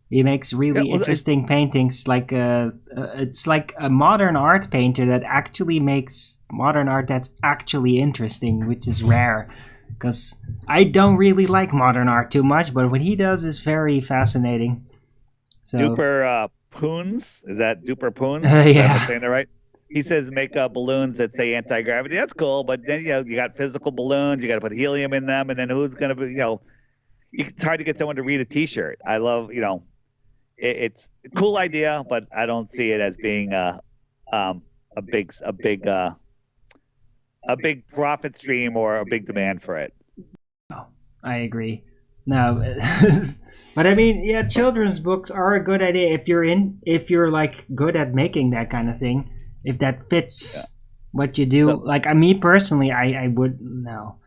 He makes really interesting paintings. Like it's like a modern art painter that actually makes modern art that's actually interesting, which is rare. Because I don't really like modern art too much, but what he does is very fascinating. So, Duper Poons? Is that Duper Poons? Yeah. Am I saying that right? He says make balloons that say anti-gravity. That's cool, but then you got physical balloons. You got to put helium in them, and then who's going to be? It's hard to get someone to read a T-shirt. I love it's a cool idea, but I don't see it as being a big profit stream or a big demand for it. Oh, I agree. No, but yeah, children's books are a good idea if you're like good at making that kind of thing. If that fits what you do, me personally, I would no.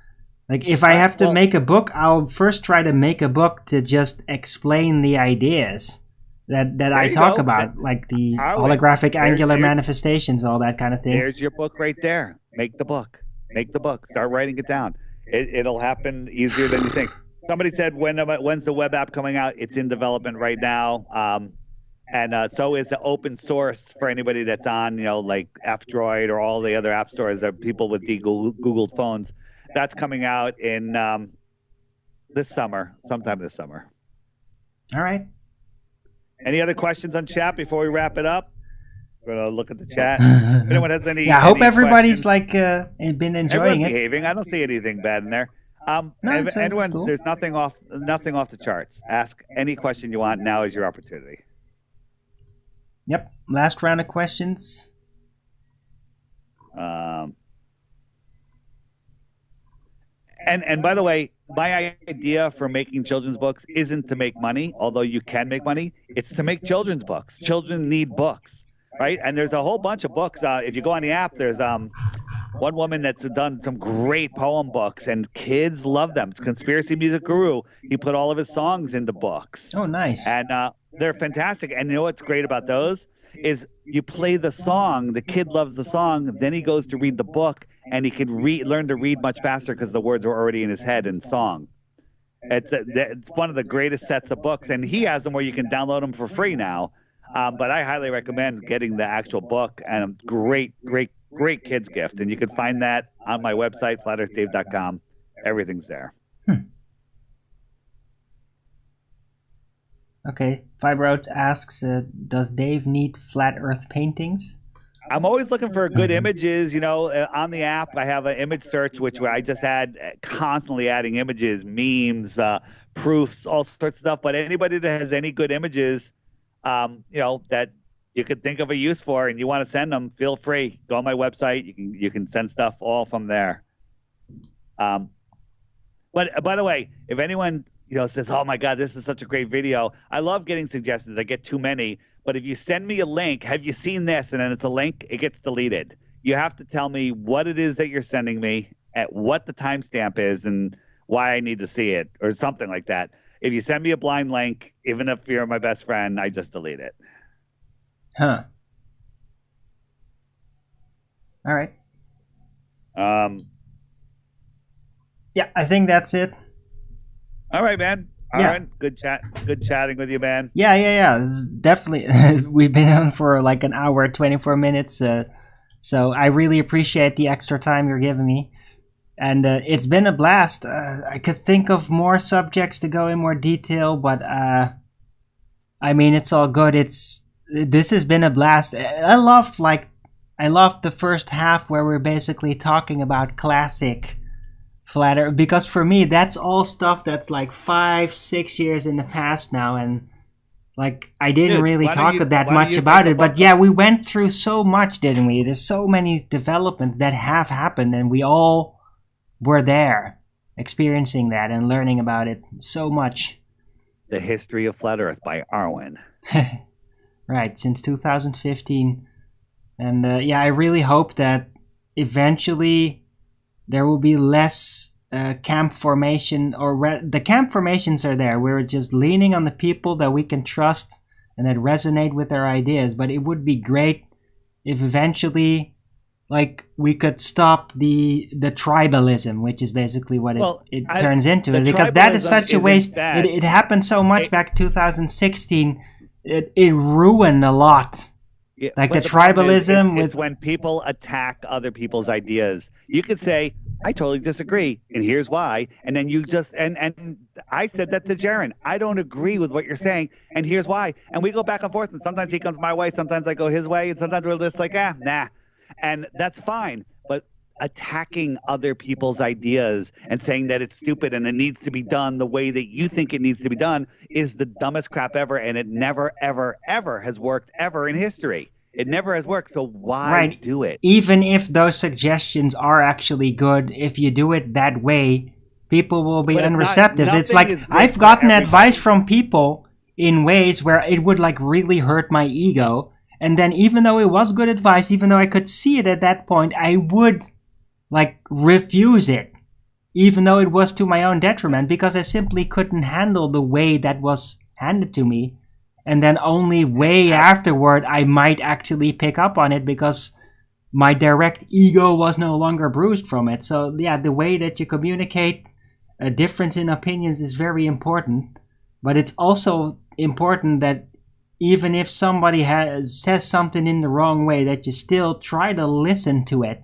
Like if I have to make a book, I'll first try to make a book to just explain the ideas that I talk about, like the holographic angular manifestations, all that kind of thing. There's your book right there. Make the book. Start writing it down. It'll happen easier than you think. Somebody said, when's the web app coming out? It's in development right now. And so is the open source for anybody that's on, like F-Droid or all the other app stores. There are people with Google phones. That's coming out in sometime this summer. All right. Any other questions on chat before we wrap it up? We're going to look at the chat. If anyone has any I hope everybody's been enjoying Everyone's it. behaving. I don't see anything bad in there. No, anyone, cool. There's nothing off the charts. Ask any question you want. Now is your opportunity. Yep. Last round of questions. And by the way, my idea for making children's books isn't to make money, although you can make money. It's to make children's books. Children need books, right? And there's a whole bunch of books. If you go on the app, there's one woman that's done some great poem books, and kids love them. It's Conspiracy Music Guru. He put all of his songs into books. Oh, nice. And they're fantastic. And you know what's great about those? is you play the song, the kid loves the song, then he goes to read the book, and he can learn to read much faster because the words are already in his head in song. It's one of the greatest sets of books, and he has them where you can download them for free now. But I highly recommend getting the actual book, and a great kids gift. And you can find that on my website, flatearthdave.com. Everything's there. Okay, Fibrout asks, does Dave need flat Earth paintings? I'm always looking for good images. On the app, I have an image search, which I just had constantly adding images, memes, proofs, all sorts of stuff. But anybody that has any good images, that you could think of a use for and you want to send them, feel free. Go on my website. You can send stuff all from there. But by the way, if anyone says, "Oh my God, this is such a great video," I love getting suggestions. I get too many. But if you send me a link, have you seen this? And then it's a link, it gets deleted. You have to tell me what it is that you're sending me, at what the timestamp is, and why I need to see it, or something like that. If you send me a blind link, even if you're my best friend, I just delete it. Huh. All right. Yeah, I think that's it. All right, man. All right. Good chatting with you, man. Yeah. This is definitely, we've been on for like an hour, 24 minutes. So I really appreciate the extra time you're giving me. And it's been a blast. I could think of more subjects to go in more detail, but I mean, it's all good. This has been a blast. I love the first half where we're basically talking about classic flat Earth, because for me that's all stuff that's like 5-6 years in the past now, and like I didn't really talk that much about it, but yeah, we went through so much, didn't we? There's so many developments that have happened, and we all were there experiencing that and learning about it so much. The History of Flat Earth by Arwen. Right, since 2015. And I really hope that eventually there will be less camp formation, or the camp formations are there. We're just leaning on the people that we can trust and that resonate with our ideas. But it would be great if eventually, like, we could stop the tribalism, which is basically what it turns into. Because that is such a waste. It happened so much back in 2016. It ruined a lot. Yeah, like the tribalism. It's when people attack other people's ideas. You could say, "I totally disagree, and here's why." And then you just and I said that to Jaron. I don't agree with what you're saying, and here's why. And we go back and forth, and sometimes he comes my way, sometimes I go his way, and sometimes we're just like, nah. And that's fine. But attacking other people's ideas and saying that it's stupid and it needs to be done the way that you think it needs to be done is the dumbest crap ever, and it never, ever, ever has worked ever in history. It never has worked, so why do it? Even if those suggestions are actually good, if you do it that way, people will be unreceptive. It's like I've gotten advice from people in ways where it would like really hurt my ego, and then even though it was good advice, even though I could see it at that point, I would like refuse it, even though it was to my own detriment, because I simply couldn't handle the way that was handed to me. And then only way afterward I might actually pick up on it because my direct ego was no longer bruised from it. So yeah, the way that you communicate a difference in opinions is very important. But it's also important that even if somebody says something in the wrong way, that you still try to listen to it.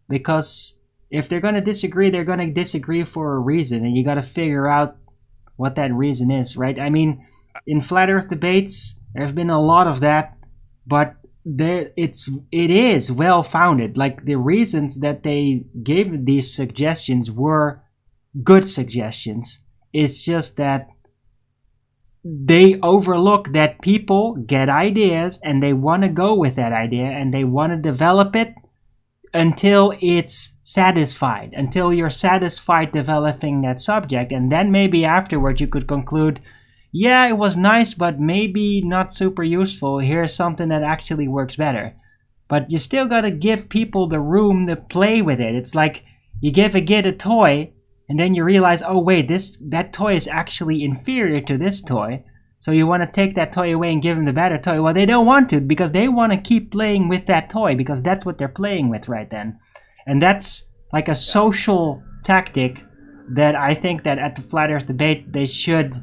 Because if they're going to disagree, they're going to disagree for a reason. And you got to figure out what that reason is, right? I mean, in Flat Earth debates, there have been a lot of that, but it is well founded. Like the reasons that they gave these suggestions were good suggestions. It's just that they overlook that people get ideas and they want to go with that idea and they want to develop it until it's satisfied, until you're satisfied developing that subject. And then maybe afterward you could conclude, yeah, it was nice, but maybe not super useful. Here's something that actually works better. But you still got to give people the room to play with it. It's like you give a kid a toy, and then you realize, oh wait, that toy is actually inferior to this toy. So you want to take that toy away and give them the better toy. Well, they don't want to because they want to keep playing with that toy because that's what they're playing with right then. And that's like a social tactic that I think that at the Flat Earth debate they should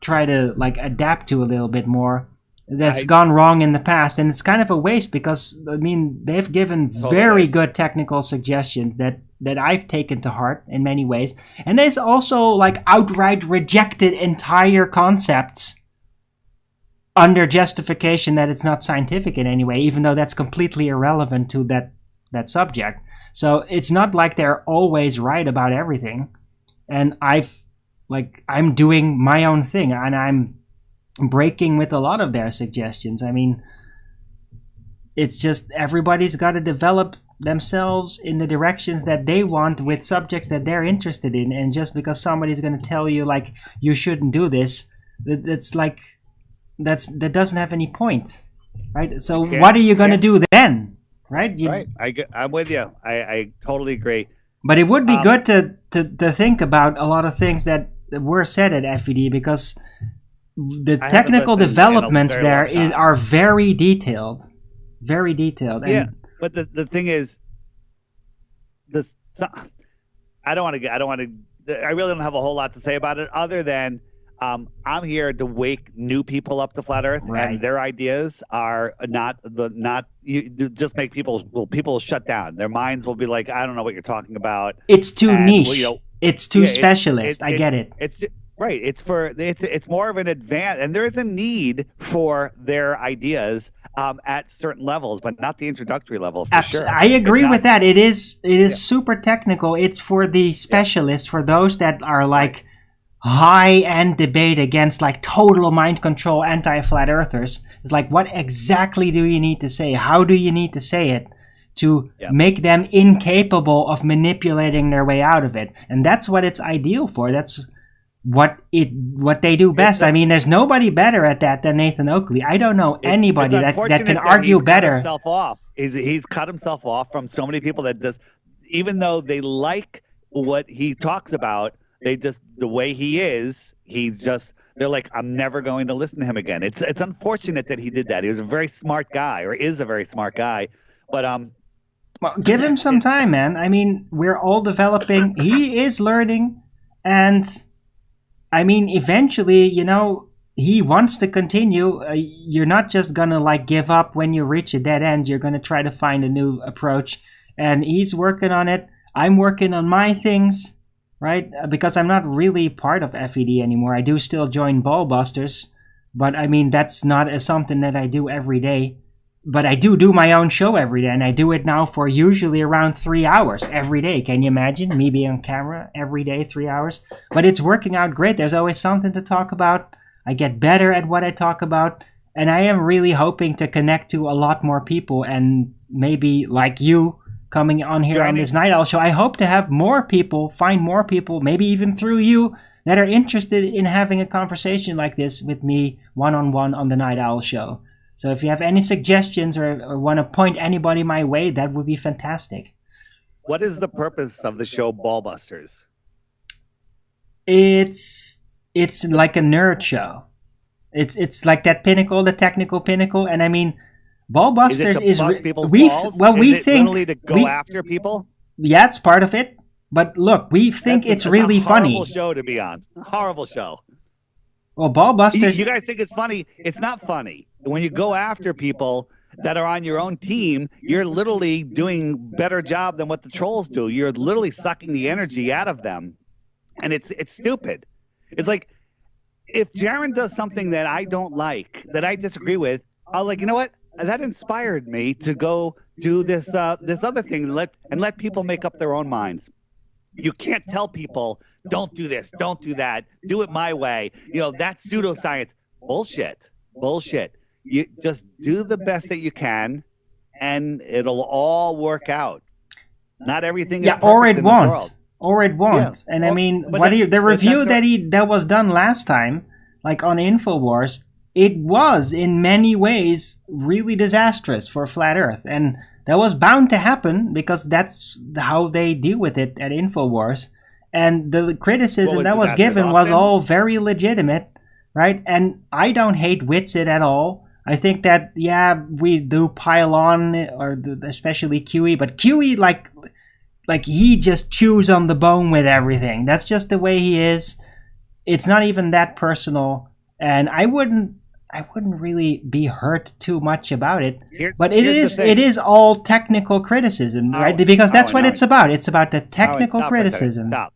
try to like adapt to a little bit more. That's gone wrong in the past, and it's kind of a waste because I mean they've given very good technical suggestions that I've taken to heart in many ways, and there's also like outright rejected entire concepts under justification that it's not scientific in any way, even though that's completely irrelevant to that subject. So it's not like they're always right about everything, and I'm doing my own thing, and I'm breaking with a lot of their suggestions. I mean, it's just everybody's got to develop themselves in the directions that they want with subjects that they're interested in, and just because somebody's going to tell you like you shouldn't do this, that doesn't have any point, right? So what are you going to do then, right? I'm with you. I totally agree. But it would be good to think about a lot of things that were said at FED, because the technical developments there are very detailed, very detailed. And yeah, but the thing is, I really don't have a whole lot to say about it other than I'm here to wake new people up to Flat Earth, and their ideas are just make people will shut down. Their minds will be like, I don't know what you're talking about. It's too niche. It's too specialist. I get it. Right. It's more of an advance, and there is a need for their ideas at certain levels, but not the introductory level for sure. I agree with that. It is super technical. It's for the specialists, for those that are like high-end debate against like total mind control anti-flat earthers. It's like, what exactly do you need to say? How do you need to say it to make them incapable of manipulating their way out of it? And that's what it's ideal for. That's what they do best. I mean, there's nobody better at that than Nathan Oakley. I don't know anybody that can argue better. He's cut himself off from so many people that just, even though they like what he talks about, they just, the way he is, they're like, I'm never going to listen to him again. It's unfortunate that he did that. He was a very smart guy, or is a very smart guy, but well, give him some time, man. I mean, we're all developing. He is learning, and I mean, eventually, he wants to continue. You're not just gonna like give up when you reach a dead end. You're gonna try to find a new approach, and he's working on it. I'm working on my things, right? Because I'm not really part of FED anymore. I do still join Ballbusters, but I mean, that's not something that I do every day. But I do my own show every day, and I do it now for usually around 3 hours every day. Can you imagine me being on camera every day, 3 hours? But it's working out great. There's always something to talk about. I get better at what I talk about, and I am really hoping to connect to a lot more people, and maybe like you coming on here on this Night Owl show. I hope to have more people, find more people, maybe even through you, that are interested in having a conversation like this with me one-on-one on the Night Owl show. So if you have any suggestions or want to point anybody my way, that would be fantastic. What is the purpose of the show Ballbusters? It's like a nerd show. It's like that pinnacle, the technical pinnacle, and I mean, Ballbusters is people's balls? We think literally to go after people. Yeah, it's part of it. But look, we think it's really funny. Horrible show to be on. Horrible show. Well, Ballbusters. You guys think it's funny? It's not funny. When you go after people that are on your own team, you're literally doing better job than what the trolls do. You're literally sucking the energy out of them, and it's stupid. It's like, if Jaron does something that I don't like, that I disagree with, I'll like, you know what? That inspired me to go do this other thing and let people make up their own minds. You can't tell people, don't do this, don't do that, do it my way. That's pseudoscience. Bullshit. You just do the best that you can, and it'll all work out. Not everything is perfect in this world. Or it won't. Yeah. And I mean, the review that was done last time, like on InfoWars, it was in many ways really disastrous for Flat Earth, and that was bound to happen because that's how they deal with it at InfoWars. And the criticism that was given was all very legitimate, right? And I don't hate Witsit at all. I think that, yeah, we do pile on, or especially QE, but QE, like he just chews on the bone with everything. That's just the way he is. It's not even that personal, and I wouldn't really be hurt too much about it. But it is all technical criticism, right? Because that's what it's about. It's about the technical criticism. Stop.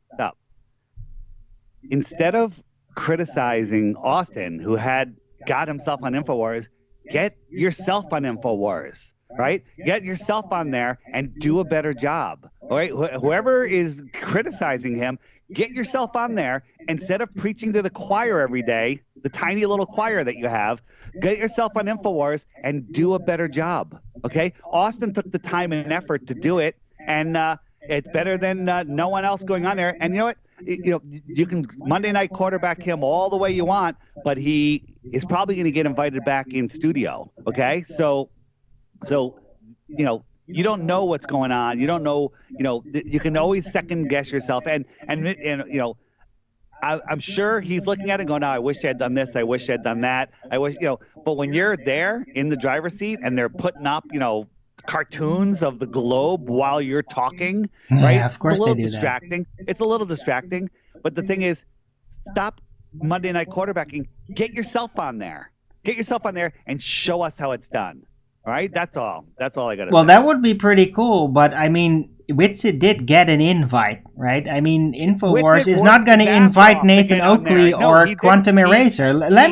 Instead of criticizing Austin, who got himself on InfoWars, get yourself on InfoWars, right? Get yourself on there and do a better job, all right? Whoever is criticizing him, get yourself on there. Instead of preaching to the choir every day, the tiny little choir that you have, get yourself on InfoWars and do a better job, okay? Austin took the time and effort to do it, and it's better than no one else going on there. And you know what? You can Monday night quarterback him all the way you want, but he is probably going to get invited back in studio, okay? So you don't know what's going on. You don't know, you can always second guess yourself. And I'm sure he's looking at it going, oh, I wish I had done this. I wish I had done that. I wish, but when you're there in the driver's seat and they're putting up, cartoons of the globe while you're talking, right? Yeah, of course, it's a little they do distracting. It's a little distracting. But the thing is, stop Monday night quarterbacking. Get yourself on there. Get yourself on there and show us how it's done. All right? That's all. That's all I got to say. Well, that would be pretty cool, but I mean, Witsit did get an invite, right? I mean, InfoWars is not going to invite Nathan Oakley or Quantum Eraser. Let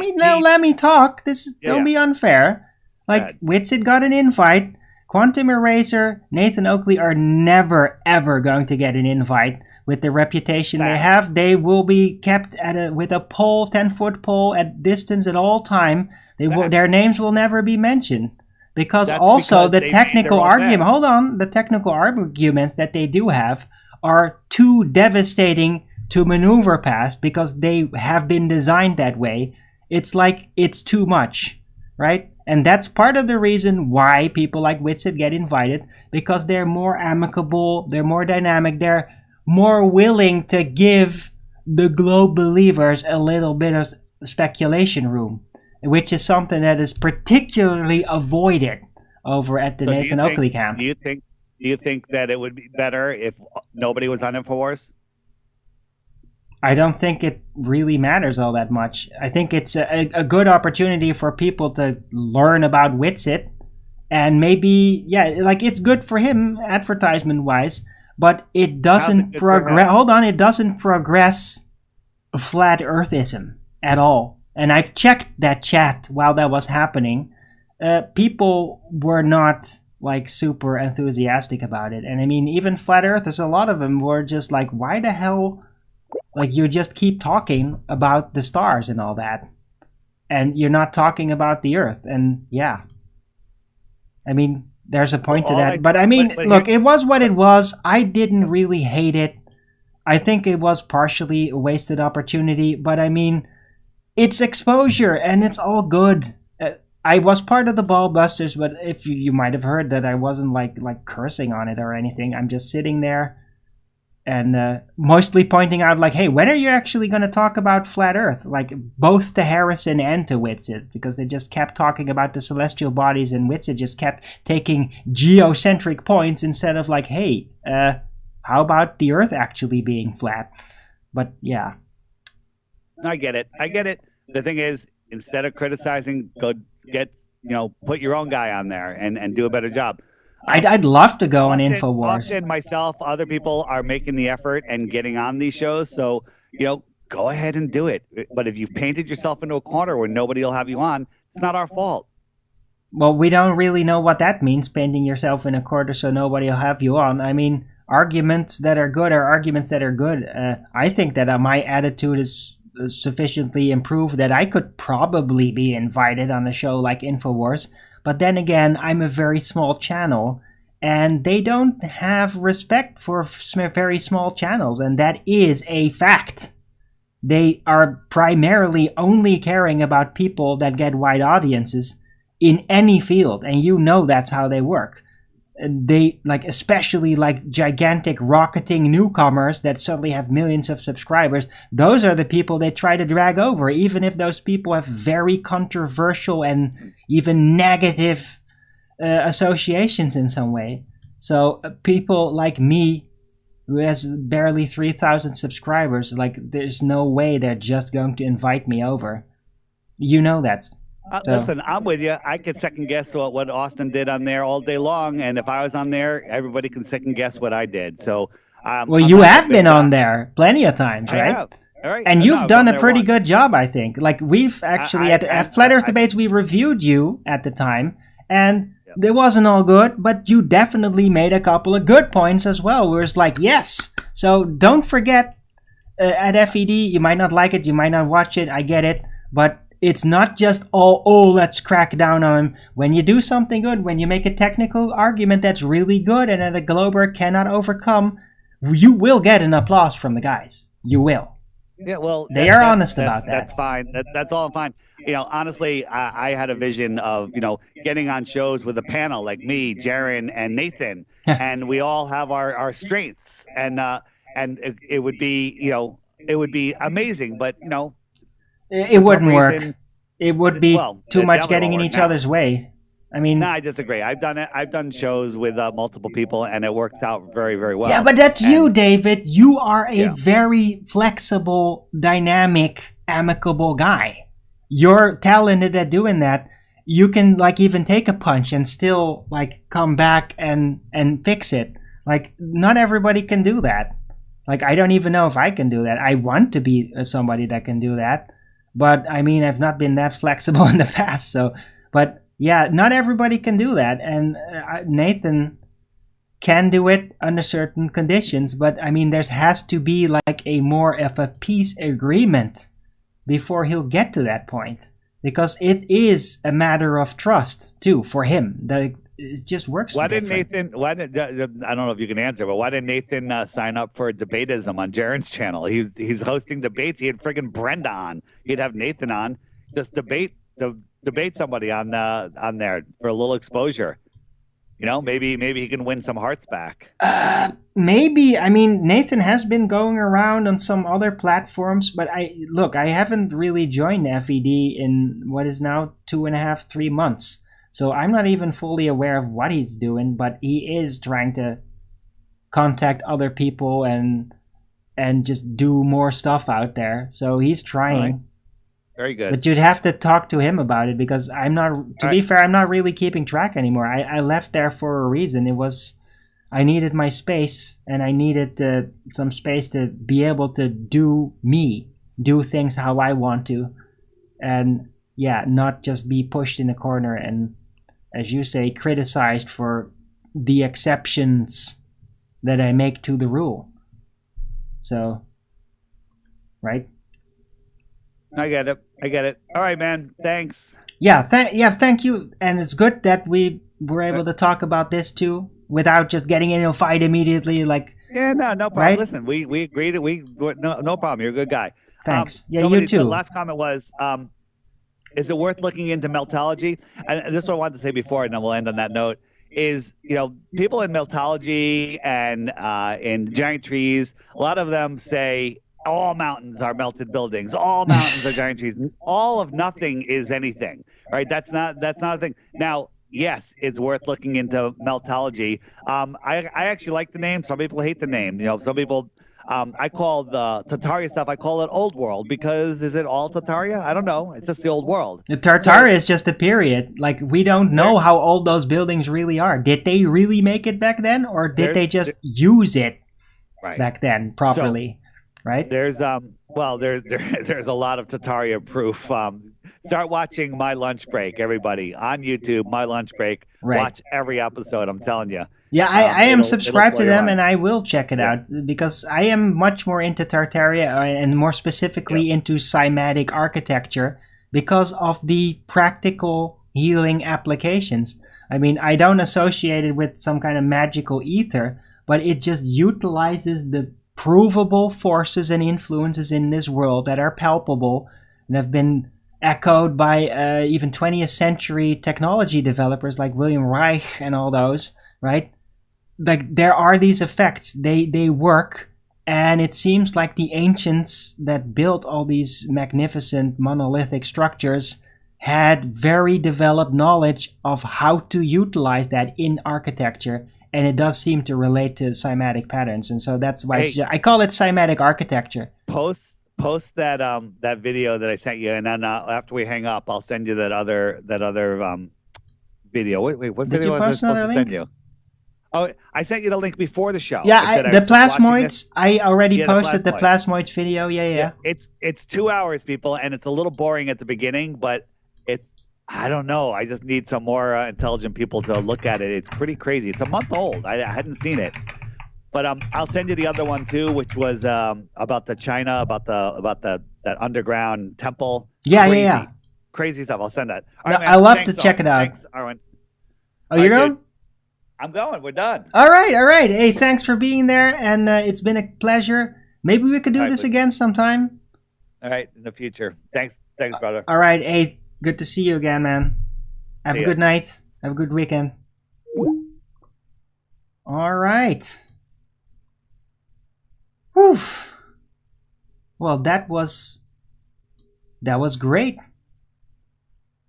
me talk. Don't be unfair. Like, Witsit got an invite. Quantum Eraser, Nathan Oakley are never, ever going to get an invite. With the reputation they have, they will be kept with a pole, 10-foot pole at distance at all time. Their names will never be mentioned. Because the technical argument, the technical arguments that they do have are too devastating to maneuver past because they have been designed that way. It's like it's too much, right? And that's part of the reason why people like Witsit get invited, because they're more amicable, they're more dynamic, they're more willing to give the globe believers a little bit of speculation room, which is something that is particularly avoided over at the Nathan Oakley camp. Do you think that it would be better if nobody was on InfoWars? I don't think it really matters all that much. I think it's a good opportunity for people to learn about Witsit, and maybe, it's good for him advertisement-wise, but it doesn't progress. Hold on, it doesn't progress flat earthism at all. And I've checked that chat while that was happening. People were not super enthusiastic about it. And I mean, even flat earthers, a lot of them were just like, why the hell? You just keep talking about the stars and all that. And you're not talking about the earth. And yeah. I mean, there's a point to that. But I mean, look, it was what it was. I didn't really hate it. I think it was partially a wasted opportunity. But I mean, it's exposure and it's all good. I was part of the Ballbusters, but if you might have heard that I wasn't like cursing on it or anything. I'm just sitting there and mostly pointing out hey, when are you actually going to talk about flat Earth? Both to Harrison and to Witsit, because they just kept talking about the celestial bodies, and Witsit just kept taking geocentric points instead of hey, how about the Earth actually being flat? But yeah. I get it. The thing is, instead of criticizing, go get, put your own guy on there and do a better job. I'd love to go on InfoWars. Austin, myself, other people are making the effort and getting on these shows. So, go ahead and do it. But if you've painted yourself into a corner where nobody will have you on, it's not our fault. Well, we don't really know what that means, painting yourself in a corner so nobody will have you on. I mean, arguments that are good are arguments that are good. I think that my attitude is sufficiently improved that I could probably be invited on a show like InfoWars. But then again, I'm a very small channel, and they don't have respect for very small channels, and that is a fact. They are primarily only caring about people that get wide audiences in any field, and that's how they work. they like, especially like gigantic rocketing newcomers that suddenly have millions of subscribers, those are the people they try to drag over, even if those people have very controversial and even negative associations in some way. So people like me, who has barely 3,000 subscribers, like, there's no way they're just going to invite me over. You know that. So. Listen, I'm with you. I could second guess what Austin did on there all day long, and if I was on there, everybody can second guess what I did. So, well, you have been on there plenty of times, right? I have. All right. And you've done a pretty good job, I think. Like, we've actually at Flat Earth Debates, we reviewed you at the time, and it wasn't all good, but you definitely made a couple of good points as well. Where it's like, yes. So don't forget, at FED, you might not like it, you might not watch it, I get it, but it's not just let's crack down on him. When you do something good, when you make a technical argument that's really good and that a Glober cannot overcome, you will get an applause from the guys. You will. Yeah, well, they are honest about that. That's fine. That's all fine. You know, honestly, I had a vision of, getting on shows with a panel like me, Jaron, and Nathan, and we all have our strengths, and it would be, it would be amazing, but it wouldn't work. It would be too much getting in each other's way. I mean, no, I disagree. I've done shows with multiple people, and it works out very, very well. Yeah, but that's you, David. You are a very flexible, dynamic, amicable guy. You're talented at doing that. You can like even take a punch and still like come back and fix it. Like, not everybody can do that. Like, I don't even know if I can do that. I want to be somebody that can do that. But I mean, I've not been that flexible in the past. So, but yeah, not everybody can do that. And Nathan can do it under certain conditions. But I mean, there has to be like a more of a peace agreement before he'll get to that point. Because it is a matter of trust too for him. It just works. I don't know if you can answer, but why did Nathan sign up for debatism on Jaron's channel? He's hosting debates. He had friggin' Brenda on. He'd have Nathan on. Just debate somebody on there for a little exposure. Maybe he can win some hearts back. Maybe. I mean, Nathan has been going around on some other platforms, but I haven't really joined FED in what is now 2.5, 3 months. So I'm not even fully aware of what he's doing, but he is trying to contact other people and just do more stuff out there. So he's trying. Right. Very good. But you'd have to talk to him about it, because I'm not, to be fair, I'm not really keeping track anymore. I left there for a reason. I needed my space, and I needed some space to be able to do things how I want to. And yeah, not just be pushed in a corner and, as you say, criticized for the exceptions that I make to the rule. So, right? I get it. All right, man. Thanks. Yeah, thank you. And it's good that we were able to talk about this too without just getting into a fight immediately. Like, yeah, no problem. Right? Listen, we agreed. No problem. You're a good guy. Thanks. You too. The last comment was, is it worth looking into meltology? And this is what I wanted to say before, and then we'll end on that note. Is, people in meltology and in giant trees, a lot of them say all mountains are melted buildings, all mountains are giant trees, all of nothing is anything, right? That's not a thing. Now, yes, it's worth looking into meltology. I actually like the name. Some people hate the name. Some people. I call the Tartaria stuff, I call it old world, because is it all Tartaria? I don't know. It's just the old world. The Tartaria is just a period. Like, we don't know how old those buildings really are. Did they really make it back then, or did they just use it back then properly? Right? There's there's a lot of Tartaria proof. Start watching My Lunch Break, everybody, on YouTube. My Lunch Break. Right. Watch every episode. I'm telling you. Yeah, I am subscribed to them, and I will check it out, because I am much more into Tartaria, and more specifically into cymatic architecture, because of the practical healing applications. I mean, I don't associate it with some kind of magical ether, but it just utilizes the provable forces and influences in this world that are palpable and have been echoed by even 20th century technology developers like William Reich and all those, right? Like there are these effects, they work, and it seems like the ancients that built all these magnificent monolithic structures had very developed knowledge of how to utilize that in architecture, and it does seem to relate to cymatic patterns, and so that's why I call it cymatic architecture. Post that that video that I sent you, and then after we hang up, I'll send you that other video. Wait, what video was I supposed to send you? Oh, I sent you the link before the show. Yeah, the plasmoids. I already posted the plasmoids video. Yeah. It's 2 hours, people, and it's a little boring at the beginning, but I don't know. I just need some more intelligent people to look at it. It's pretty crazy. It's a month old. I hadn't seen it, but I'll send you the other one too, which was about the China, about that underground temple. Yeah. Crazy stuff. I'll send that. All right, I love to check it out. Thanks, Arwen. Oh, you're going? I'm going. We're done. All right. Hey, thanks for being there, and it's been a pleasure. Maybe we could do this again sometime. All right, in the future. Thanks, brother. All right. Hey, good to see you again, man. Have a good night. Have a good weekend. All right. Whew. Well, that was great.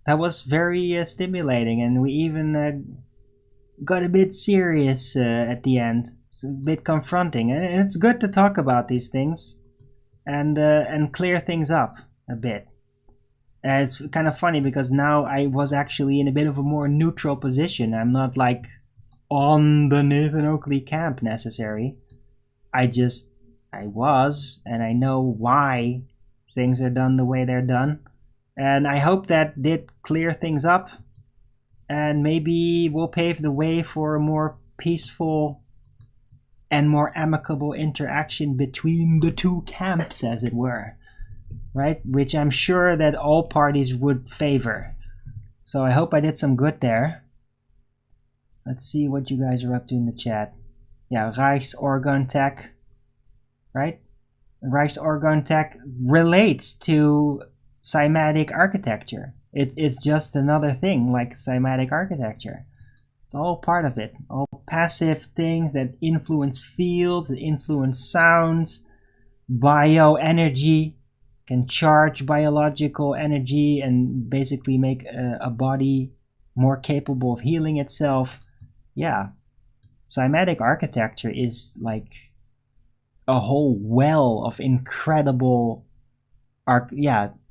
That was very stimulating, and we even got a bit serious at the end. It's a bit confronting, and it's good to talk about these things and clear things up a bit. It's kind of funny because now I was actually in a bit of a more neutral position. I'm not like on the Nathan Oakley camp necessary. I was, and I know why things are done the way they're done. And I hope that did clear things up, and maybe will pave the way for a more peaceful and more amicable interaction between the two camps, as it were, right? Which I'm sure that all parties would favor. So I hope I did some good there. Let's see what you guys are up to in the chat. Yeah, Reichsorgan Tech, right? Reichsorgan Tech relates to cymatic architecture. It's just another thing like cymatic architecture. It's all part of it. All passive things that influence fields, that influence sounds, bioenergy, can charge biological energy and basically make a body more capable of healing itself. Yeah, cymatic architecture is like a whole well of incredible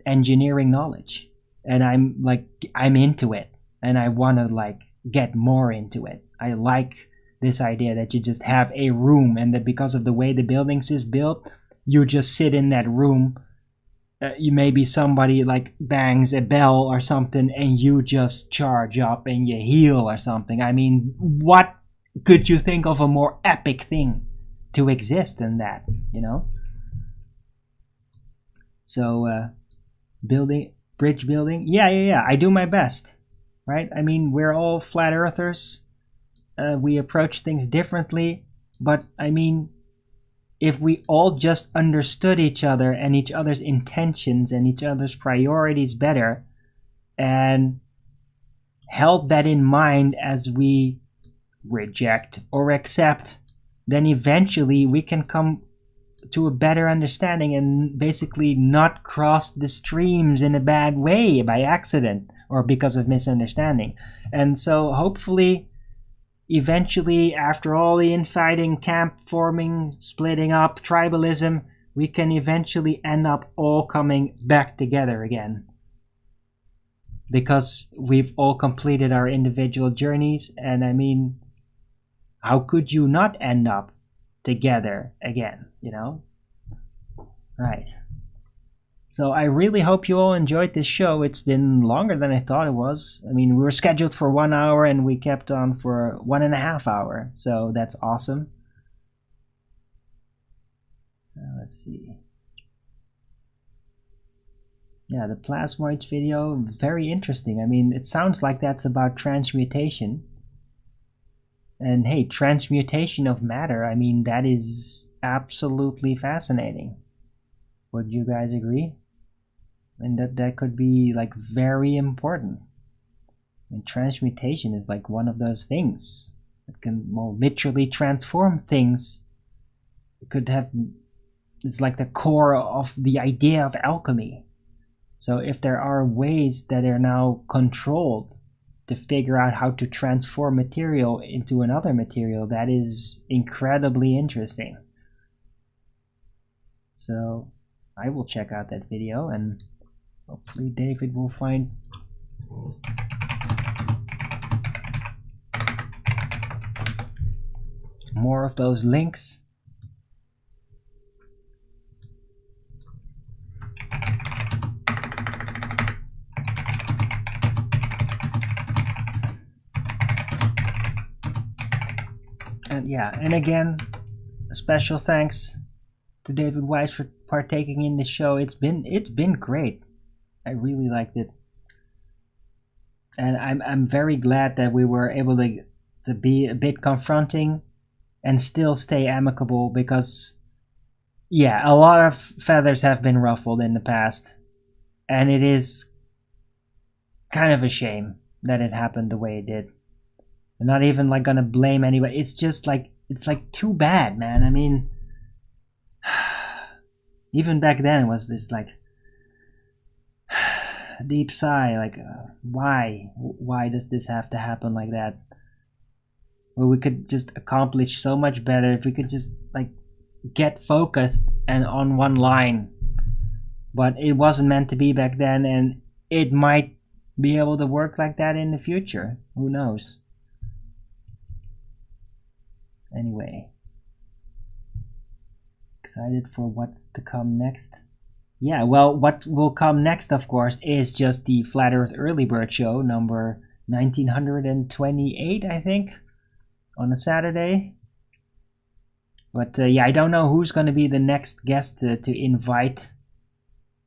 engineering knowledge, and I'm into it, and I want to get more into it. I like this idea that you just have a room, and that because of the way the buildings is built, you just sit in that room. You maybe somebody bangs a bell or something, and you just charge up and you heal or something. I mean, what could you think of a more epic thing to exist than that, So bridge building, yeah, I do my best, right? I mean, we're all flat earthers. We approach things differently, but I mean, if we all just understood each other and each other's intentions and each other's priorities better, and held that in mind as we reject or accept, then eventually we can come to a better understanding and basically not cross the streams in a bad way by accident or because of misunderstanding. And so hopefully, eventually, after all the infighting, camp forming, splitting up, tribalism, we can eventually end up all coming back together again. Because we've all completed our individual journeys, and I mean, how could you not end up together again, Right. So I really hope you all enjoyed this show. It's been longer than I thought it was. I mean, we were scheduled for 1 hour and we kept on for 1.5 hours. So that's awesome. Let's see. Yeah, the plasmoids video, very interesting. I mean, it sounds like that's about transmutation. And hey, transmutation of matter, I mean, that is absolutely fascinating. Would you guys agree? And that could be very important. And transmutation is one of those things. It can well, literally transform things. It could have. It's like the core of the idea of alchemy. So if there are ways that are now controlled to figure out how to transform material into another material, that is incredibly interesting. So I will check out that video, and hopefully David will find more of those links. And yeah, and again, a special thanks to David Weiss for partaking in the show. It's been great. I really liked it, and I'm very glad that we were able to be a bit confronting and still stay amicable, because yeah, a lot of feathers have been ruffled in the past, and it is kind of a shame that it happened the way it did. I'm not even like gonna blame anybody. It's just like, it's like too bad, man. I mean, even back then it was this like deep sigh, like why does this have to happen like that? Well, we could just accomplish so much better if we could just like get focused and on one line. But it wasn't meant to be back then, and it might be able to work like that in the future. Who knows? Anyway, excited for what's to come next. Yeah, well, what will come next, of course, is just the Flat Earth Early Bird Show number 1928, I think, on a Saturday. But yeah, I don't know who's going to be the next guest to invite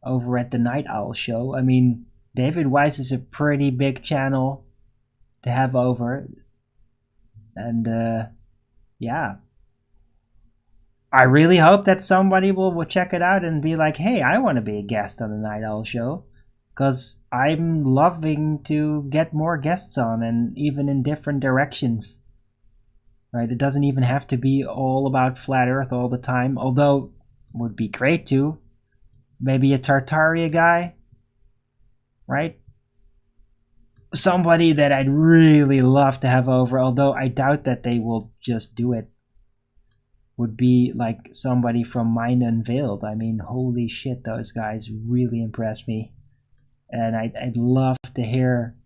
over at the Night Owl Show. I mean, David Weiss is a pretty big channel to have over. And yeah, I really hope that somebody will check it out and be like, hey, I want to be a guest on the Night Owl Show, because I'm loving to get more guests on, and even in different directions. Right? It doesn't even have to be all about Flat Earth all the time, although it would be great to. Maybe a Tartaria guy, right? Somebody that I'd really love to have over, although I doubt that they will just do it, would be like somebody from Mind Unveiled. I mean, holy shit, those guys really impressed me. And I'd love to hear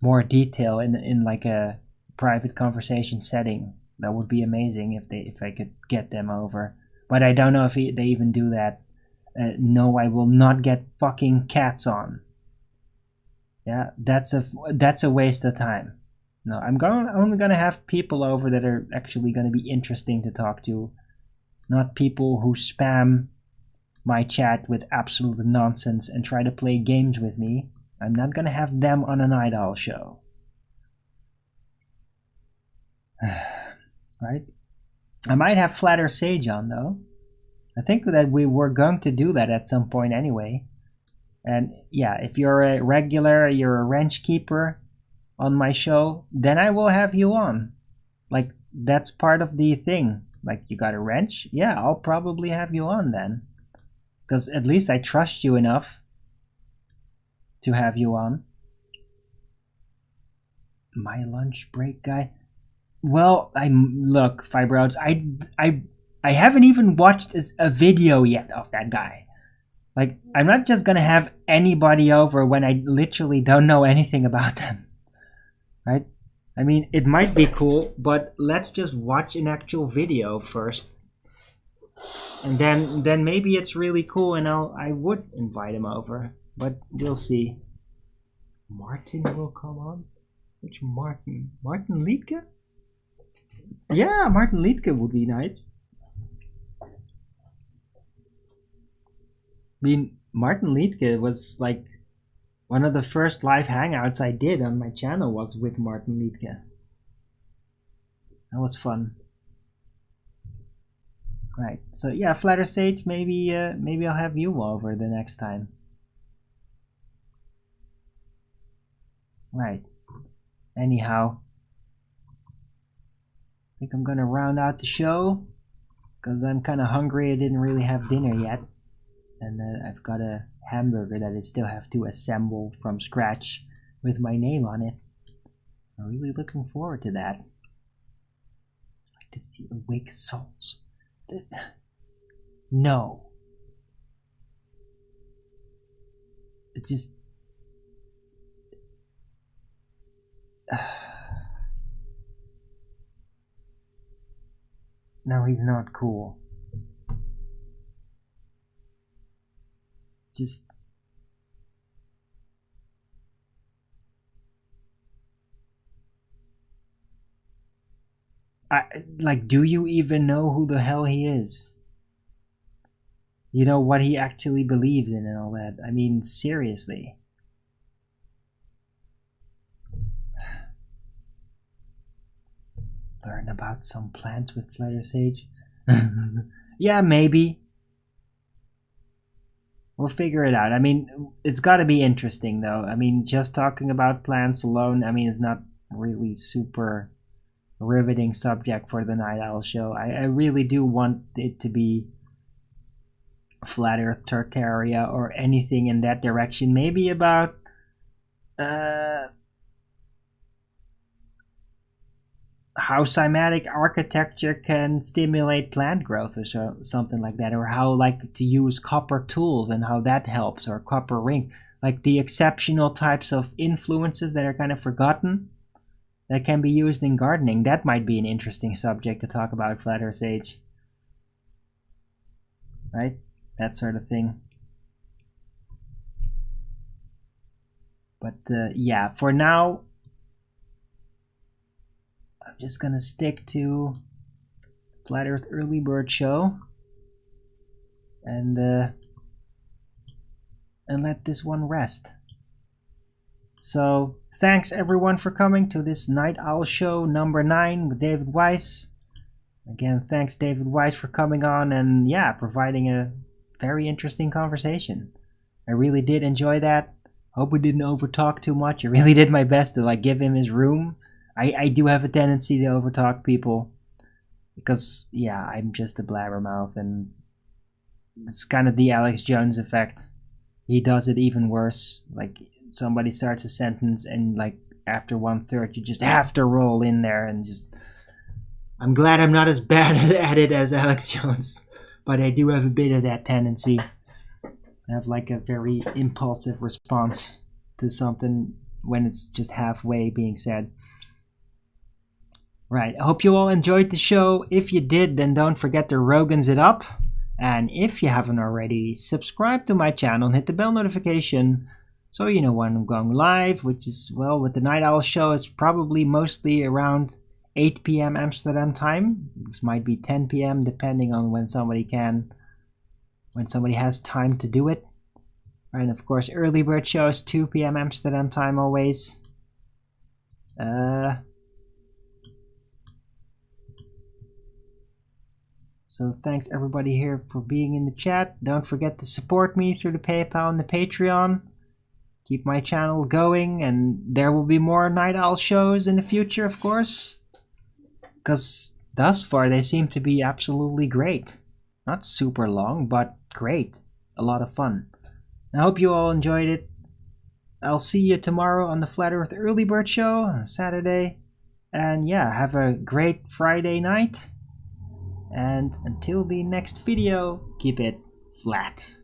more detail in like a private conversation setting. That would be amazing if I could get them over. But I don't know if they even do that. No, I will not get fucking cats on. Yeah, that's a waste of time. No, I'm only gonna have people over that are actually gonna be interesting to talk to, not people who spam my chat with absolute nonsense and try to play games with me. I'm not gonna have them on a Night Owl Show. Right? I might have Flat Earth Sage on though. I think that we were going to do that at some point anyway. And yeah, if you're a regular, you're a wrench keeper on my show, then I will have you on. Like, that's part of the thing. Like, you got a wrench? Yeah, I'll probably have you on then. Because at least I trust you enough to have you on. My lunch break guy. Well, look, Fibroids, I haven't even watched a video yet of that guy. Like, I'm not just gonna have anybody over when I literally don't know anything about them. Right? I mean, it might be cool, but let's just watch an actual video first. And then maybe it's really cool and I would invite him over. But we'll see. Martin will come on? Which Martin? Martin Liedke? Yeah, Martin Liedke would be nice. I mean, Martin Liedke was like one of the first live hangouts I did on my channel was with Martin Liedke. That was fun. Right. So yeah, Flat Earth Sage, maybe I'll have you over the next time. Right. Anyhow, I think I'm gonna round out the show because I'm kind of hungry. I didn't really have dinner yet, and I've got a hamburger that I still have to assemble from scratch with my name on it. I'm really looking forward to that. I'd like to see awake souls. No. It just... No, he's not cool. Just... like, do you even know who the hell he is? You know what he actually believes in and all that. I mean, seriously. Learn about some plants with Flatter Sage? Yeah, maybe. We'll figure it out. I mean, it's got to be interesting, though. I mean, just talking about plants alone, I mean, it's not really super riveting subject for the Night Owl show. I really do want it to be Flat Earth Tartaria or anything in that direction. Maybe about how cymatic architecture can stimulate plant growth or something like that, or how like to use copper tools and how that helps, or copper ring, like the exceptional types of influences that are kind of forgotten that can be used in gardening. That might be an interesting subject to talk about, Flat Earth Sage, right? That sort of thing. But yeah, for now I'm just gonna stick to Flat Earth Early Bird Show and let this one rest. So thanks everyone for coming to this Night Owl Show number 9 with David Weiss. Again, thanks David Weiss for coming on and yeah, providing a very interesting conversation. I really did enjoy that. Hope we didn't overtalk too much. I really did my best to like give him his room. I do have a tendency to overtalk people because yeah, I'm just a blabbermouth, and it's kind of the Alex Jones effect. He does it even worse. Like somebody starts a sentence and like after 1/3 you just have to roll in there and just... I'm glad I'm not as bad at it as Alex Jones, but I do have a bit of that tendency. I have like a very impulsive response to something when it's just halfway being said. Right, I hope you all enjoyed the show. If you did, then don't forget to Rogans it up. And if you haven't already, subscribe to my channel and hit the bell notification so you know when I'm going live, which is, well, with the Night Owl show, it's probably mostly around 8 p.m. Amsterdam time. This might be 10 p.m. depending on when somebody has time to do it. And of course, Early Bird show is 2 p.m. Amsterdam time always. So thanks everybody here for being in the chat. Don't forget to support me through the PayPal and the Patreon. Keep my channel going, and there will be more Night Owl shows in the future, of course. Because thus far they seem to be absolutely great. Not super long, but great. A lot of fun. I hope you all enjoyed it. I'll see you tomorrow on the Flat Earth Early Bird show on Saturday. And yeah, have a great Friday night. And until the next video, keep it flat.